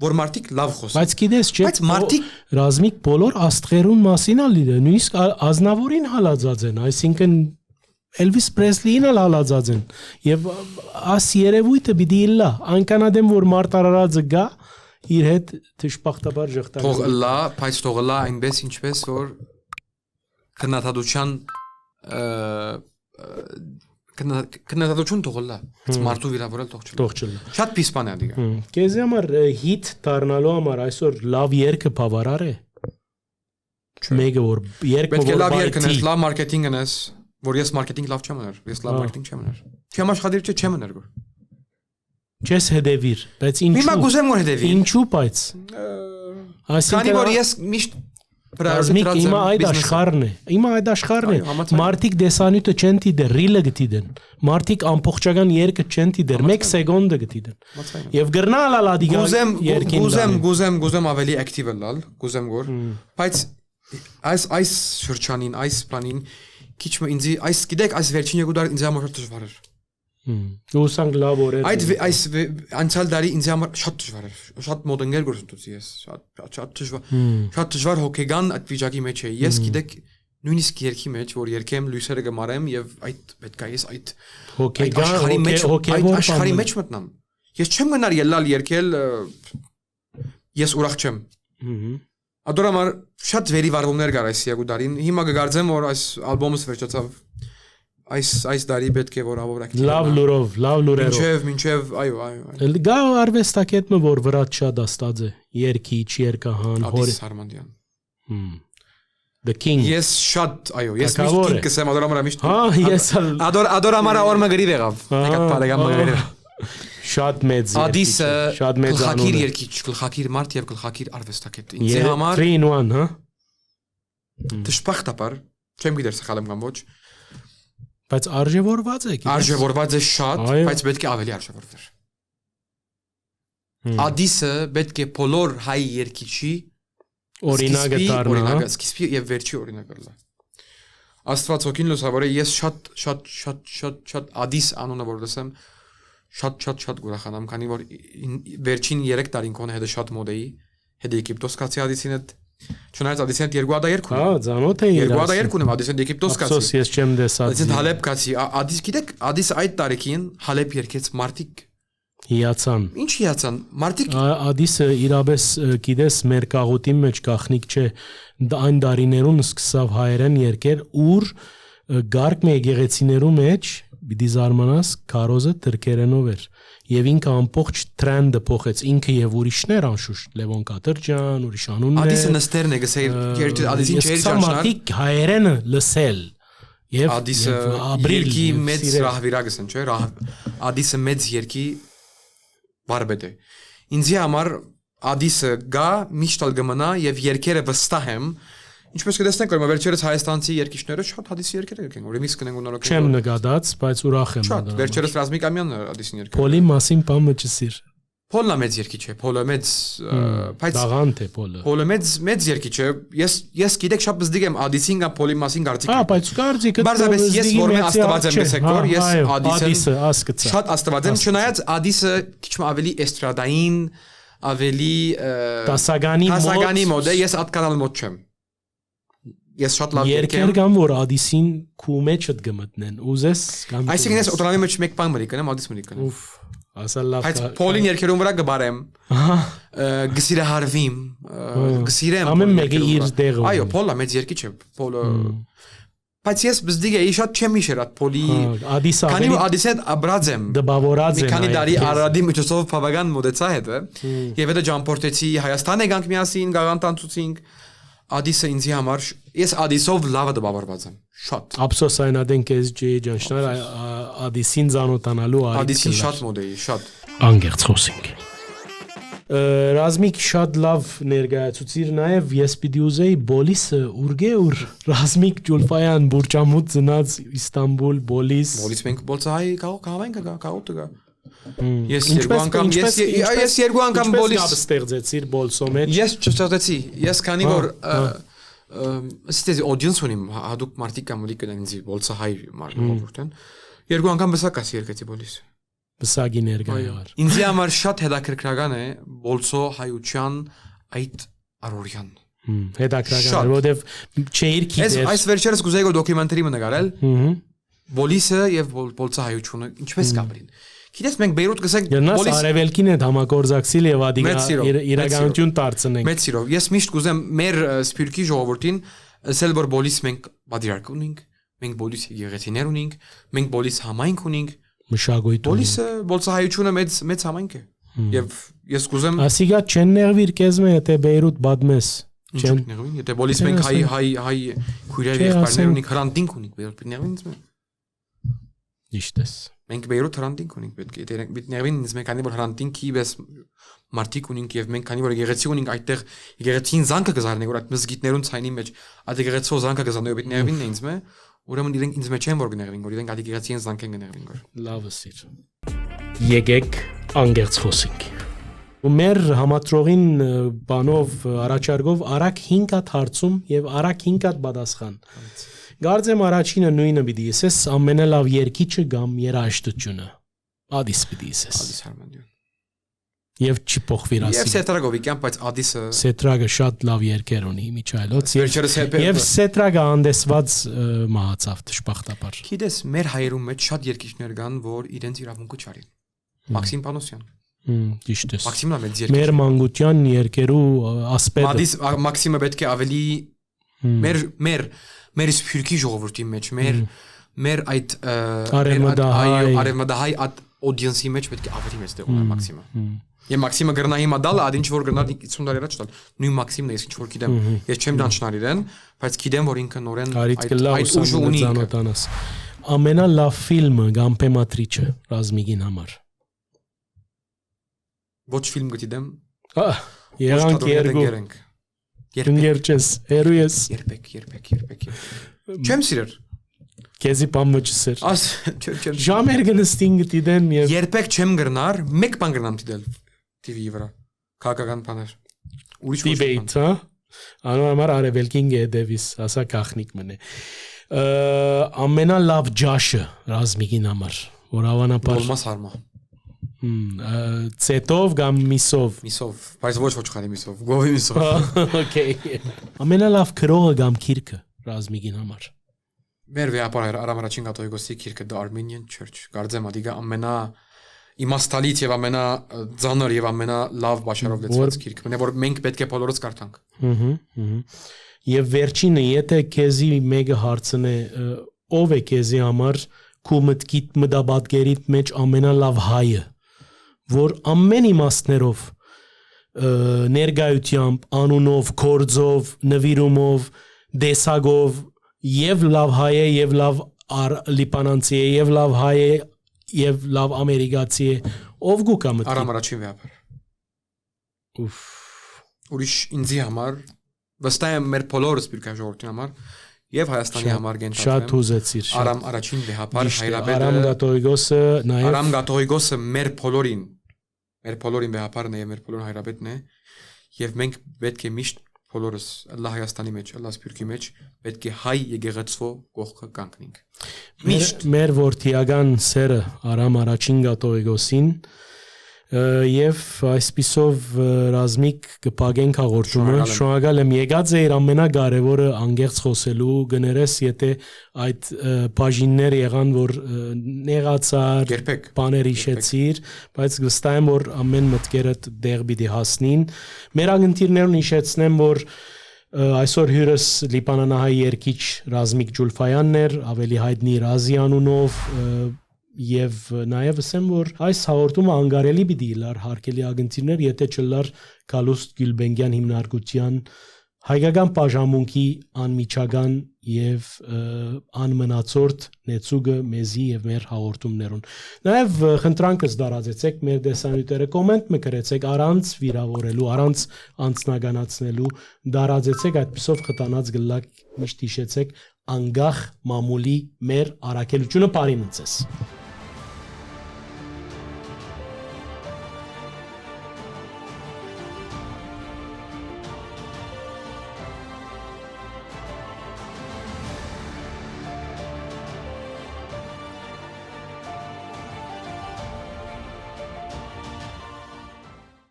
որ մարդիկ լավ խոսեն։ Բայց գիտես, չէ, Բայց մարդիկ ռազմիկ բոլոր աստղերուն մասին ալ իրը, նույնիսկ ազնավուրին հալածած են, այսինքն Elvis Presley-ին ալ հալածած են։ Եվ աս երևույթը պիտի իլա, անկանադեմ որ մարտարարածը գա իր հետ թշպախտաբար ժխտան։ թող լա, բայց թող լա այնպես ինչպես որ քննադատության քննադատություն թող լա։ Մարդու վիրավորել թող չլա։ Թող չլա։ Շատ պիսպան է դիգա։ Քեզ համար հիթ դառնալու համար այսօր լավ երգը բավարար է։ Մեկը որ երգը Պետք է որ լավ երկնես, լավ մարքեթինգ ունես, որ ես մարքեթինգ լավ չեմ ուներ, ես լավ մարքեթինգ չեմ ուներ։ Չեմ աշխատիր չեմ ուներ գոր։ Չես հետևիր, բայց Հիմա ինչու։ գուզեմ որ հետևի։ Ինչու բայց։ Քանի որ ես միշտ Ռազմիկ հիմա այդ աշխարհն է։ Հիմա այդ աշխարհն Այո, է։ համաձայն։ Մարդիկ դեսանյութը չեն դիտեր, ռիլը գտիդեն։ Մարդիկ ամբողջական երգը չեն դիտեր, 1 սեկոնդը գտիդեն։ Եվ գրնալալ ադիգա երկին։ Գուզեմ ավելի ակտիվ լալ, գուզեմ գոր։ Բայց այս շրջանին, այս բանին քիչ ինձ այս գիտեք այս վերջին երկու տարի ինձ համար դժվար էր։ Ուսանք լավ օրեր։ Այս անցյալ տարի ինձ համար շատ դժվար էր։ Շատ մոդենգեր գործունեություն ես, շատ դժվար։ Շատ դժվար հոգեգան այդ վիճակի մեջ էի։ Ես գիտեք նույնիսկ երկի մեջ որ երկեմ լույսերը գմարեմ եւ այդ պետք է ես այդ հոգեգան աշխարհի մեջ մտնամ։ Ես չեմ գնար ելալ երկել ես ուրախ չեմ։ Ադորամար շատ վերիվարումներ կար այս երկու տարին։ Հիմա կգարձեմ որ այս ալբոմս վերջացավ։ Այս դարի պետք է որ ավորակի։ Լավ լուրով, լավ լուրերով։ Մինչև, այո։ Գա արվեստակետը որ վրա շատ աստած է։ Երկիչ, երկահան, հոր։ Ադիս Հարմանդյան։ The King։ Ես շատ, այո, ես միշտ կսեմ ադորամարա միշտ։ Հա, ես ադորամարա օրը գրի եղավ։ Եկա բարեկամ մգրի։ Շատ մեծ երկիչ։ Ադիսը շատ մեծ անուն։ գլխակիր երկիչ, գլխակիր մարդ եւ գլխակիր արվեստակետ։ Ինձ համար 3 in 1, հա։ Դժբախտաբար, չեմ գիտեր սխալ եմ կամ ոչ։ Բայց արժևորված է, գիտես։ Արժևորված է շատ, բայց պետք է ավելի արժևորվեր։ Ադիսը պետք է բոլոր հայ երկիչի օրինակը դառնա։ Օրինակը սկիզբի եւ վերջի օրինակը լա։ Աստված ոգին լուսավորե ես շատ Ադիս անունը որ լսեմ շատ գուրախանամ, քանի որ վերջին 3 տարին կոնը հետը շատ մոդ էի, հետը Եգիպտոս կացի Ադիսին հետ Չնայած Ադիսին հետ 2 Հա, ծանոթ է իր։ 2 ունեմ Ադիսին Եգիպտոս կացի։ Ափսոս ես չեմ տեսած։ Ադիսին Հալեբ կացի։ Ադիս գիտեք, Ադիս այդ տարիքին Հալեբ երկեց մարտիկ։ Հիացան։ Ինչ հիացան։ Մարտիկ Ադիսը իրապես գիտես մեր կաղուտի մեջ գախնիկ չէ։ Այն դարիներուն սկսավ հայերեն երկեր, ուր գարկ մի եկեղեցիներու մեջ պիտի զարմանաս քարոզը թրքերենով էր։ Եվ ինքը ամբողջ տրենդը փոխեց ինքը եւ ուրիշներ անշուշտ Լևոն Կատրջան, ուրիշ անուններ։ Ադիսը նստերն է գսել Ադիսին չէր ճաշնար։ Հայերենը լսել։ Եվ Ադիսը երկի մեծ ռահվիրագսն չէ, Ադիսը մեծ երկի վարբետ է։ Ինձ համար Ադիսը գա միշտ գմնա եւ երկերը վստահ եմ։ Ինչպես կտեսնենք, որ վերջերս հայաստանցի երկիչները շատ Ադիսի երկեր եկեն, որ իմից կնենք ունորոք։ Չեմ նկատած, բայց ուրախ եմ։ Շատ վերջերս Ռազմիկ Ամյանն Ադիսին երկեր։ Փոլի մասին բամը չսիր։ Փոլն է մեծ երկիչ է, Փոլը մեծ, բայց Դաղանդ է Փոլը։ Փոլը մեծ երկիչ է։ Ես գիտեք շատ բզդիկ եմ Ադիսին կամ Փոլի մասին կարծիք։ Հա, բայց կարծիքը Բարձրապես ես որ մեն աստված եմ գսեկոր, ես Ադիսը ասկցա։ Շատ աստված եմ, չնայած Ադիսը քիչ ավելի էստրադային, ավելի տասագանի մոդ է, ես ատկանալ մոդ չեմ։ Ես շատ լավ երկեր կամ որ Ադիսին քու մեջ դգմտնեն ուզես կամ Այսինքն ես օտոնոմի մեջ մեկ բան մրի կնեմ Ադիս մրի կնեմ Ուֆ ասալ լավ Բայց Փոլին երկերում վրա գբարեմ գսիրը հարվիմ գսիրեմ ամեն մեկը իր տեղը Այո Փոլը մեծ երկիչ է Փոլը Բայց ես բզդիկ էի շատ չեմ իշեր այդ Փոլի Ադիսը Քանի որ Ադիսը աբրած եմ դբավորած եմ Քանի դարի Արարատի միջոցով բավական մոդեցա հետը Եվ հետո ճամփորդեցի Հայաստան եկանք միասին գաղանտանցուցինք Ադիսը ինձ համար ես Ադիսով լավը դպավորված եմ շատ Ափսոս այն ադեն քեզ ջեի ջանշնար Ադիսին զանոթանալու Ադիսին շատ մոդ էի շատ անգերց խոսենք Ռազմիկ շատ լավ ներկայացուցիր նաև ես պիտի ուզեի Բոլիսը ուրգե ուր Ռազմիկ Ջուլֆայան Բուրճամուտ ծնած Իստանբուլ Բոլիս մենք բոլցահայ կաղավենք կաղուտը գա Ես երկու անգամ բոլիս ստեղծեցիր բոլսո մեջ։ Ես չստեղծեցի, ես քանի որ ստեզի audience ունիմ, հadoop մարդիկ կամ ուրիշ կան ինձ բոլսը հայ մարդն։ Երկու անգամ բսակաս երկեցի բոլիս։ Բսագի ներգայար։ Ինձ համար շատ հետաքրքրական է բոլսո հայության այդ առօրյան։ Հետաքրքրական, որովհետև չէիր գիտեր։ Այս վերջերս կուզեի որ դոկումենտարի նկարել։ Բոլիսը եւ բոլսո հայությունը ինչպես կապրին։ Գիտես մենք Բեյրութ գսենք բոլիս արևելքին հետ համագործակցել եւ ադիգա իրականություն դարձնենք։ Մեծ սիրով։ Ես միշտ կուզեմ մեր սփյուռքի ժողովրդին ասել որ բոլիս մենք բادرակ ունենք, մենք բոլիս եղեցիներ ունենք, մենք բոլիս համայնք ունենք, մշակույթ ունենք։ Բոլսո հայությունը մեծ համայնք է։ Եվ ես կուզեմ ասիգա չեն նեղվիր կեզմե եթե Բեյրութ բադմես։ Չեն նեղվին, եթե բոլիս մենք հայ քույրեր եղբայրներ ունենք, հրանտինք ունենք, Բեյրութ նեղվին ինձ մե։ Իշտես։ Մենք Բեյրութ հրանտինք ունենք, պետք է նեղվին ինձ մենք քանի որ հրանտինքի վես մարտիկ ունենք եւ մենք քանի որ եկեղեցի ունենք այդտեղ եկեղեցին զանգը կզարնենք որ այդ մզգիտներուն ցայնի մեջ այդ եկեղեցու զանգը կզաննի պետք նեղվին է ինձ մե ուրեմն իրենք ինձ մեջ չեն որ կնեղվին որ իրենք այդ եկեղեցին զանգեն կնեղվին որ լավը սիր եկեք անգերց խոսենք ու մեր համատրողին բանով առաջարկով արագ 5 հատ հարցում եւ արագ 5 հատ պատասխան Գարձեմ առաջինը նույնը պիտի ասես ամենալավ երգիչը կամ երաժշտությունը Ադիս պիտի ասես Ադիս Հարմանդյան Եվ չի փոխվիր ասի Եվ Սետրագովիկյան բայց Ադիսը Սետրագը շատ լավ երգեր ունի Միչայլոց եւ Սետրագը անդեսված մահացավ դժբախտաբար Գիտես մեր հայերում մեջ շատ երգիչներ կան որ իրենց իրավունքը չարին Մաքսիմ Պանոսյան Ճիշտ է Մաքսիմն է մեծ երգիչ Մեր մանկության երգերու ասպետը Ադիս Մաքսիմը պետք է ավելի մեր սփյուռքի ժողովրդի մեջ մեր այդ արևմտահայ audience-ի մեջ պետք է ավելի մեծ տեղ ունենա Մաքսիմը Եվ Մաքսիմը գրնա հիմա դալ ադին ինչ որ գրնալ 50 տարի առաջ տալ նույն Մաքսիմն է ինչ որ գիտեմ ես չեմ դանչնալ իրեն բայց գիտեմ որ ինքը նորեն այդ ուժը ունի ամենալավ ֆիլմը Գամպեմատրիչը Ռազմիկին համար Ոչ ֆիլմ գտիդեմ Երանք երկու Երգերչես հերույես երբեք Չեմ սիրեր Քեզի բամը չսեր Աս Ժամեր գնստին գտիդեն եւ երբեք չեմ գրնար մեկ բան գրնամ դիտել TV-ի վրա քաղաքական բաներ ուրիշ ոչ դիբեյթ հա անորմար արևելքին գեդեվիս ասա կախնիկ մնե ամենալավ ջաշը ռազմիկին համար որ հավանաբար Բոլմաս հարմա Ցետով կամ միսով բայց ոչ ոչխարի միսով գովի միսով Okay ամենալավ քրողը կամ քիրքը ռազմիկին համար Մեր վեապար Արամարաչին կաթողիկոսի քիրքը The Armenian Church կարծեմ ադիգա ամենա իմաստալից եւ ամենա ծանր եւ ամենա լավ բաշարով լեցված քիրքը մնա որ մենք պետք է բոլորս կարդանք Եվ վերջինը եթե քեզի մեկը հարցնե ով է քեզի համար քու մտքիդ մտաբատկերիդ մեջ ամենալավ հայը որ ամեն իմաստներով ներգայությամբ անունով կորձով նվիրումով դեսագով եւ լավ հայ է եւ լավ լիբանանցի է եւ լավ հայ է եւ լավ ամերիկացի է ով գուկա մտքի Արամարաչին վեապար ուրիշ ինձի համար վստահ եմ մեր բոլոր սպիրկա ժողովրդի համար Եվ Հայաստանի համար գենթացվեմ Շատ ուզեցիր Արամ առաջին վեհապար հայրաբեդը Արամ Գաթողիկոսը նաև Արամ Գաթողիկոսը մեր բոլորին վեհապարն է եւ մեր բոլոր հայրաբեդն է եւ մենք պետք է միշտ բոլորս Ալլահ Հայաստանի մեջ Ալլահ սփյուռքի մեջ պետք է հայ եկեղեցվո կողքը կանգնենք Միշտ մեր որդիական սերը Արամ առաջին Գաթողիկոսին Եվ այսպիսով ռազմիկ կպագենք հաղորդումը շնորհակալ եմ եկած է իր ամենակարևորը անգերց խոսելու գներես եթե այդ բաժիններ եղան որ նեղացար բաներ հիշեցիր բայց վստահ եմ որ ամեն մտքերդ դեղ պիտի հասնին մեր անգընտիրներուն հիշեցնեմ որ այսօր հյուրս լիբանանահայ երգիչ Ռազմիկ Ջուլֆայանն էր ավելի հայտնի Ռազի անունով Եվ նաև ասեմ որ այս հաղորդումը անգարելի պիտի լար հարկելի ագնտիրներ եթե չլար Գալուստ Գյուլբենգյան հիմնարկության հայկական բաժանմունքի անմիջական եւ անմնացորդ նեցուգը մեզի եւ մեր հաղորդումներուն նաև խնդրանքս դարածեցեք մեր դեսանյութերը կոմենտ մկրեցեք առանց վիրավորելու առանց անձնականացնելու դարածեցեք այդպեսով խտանած գլակ միշտ հիշեցեք անգախ մամուլի մեր առաքելությունը բարի մնացես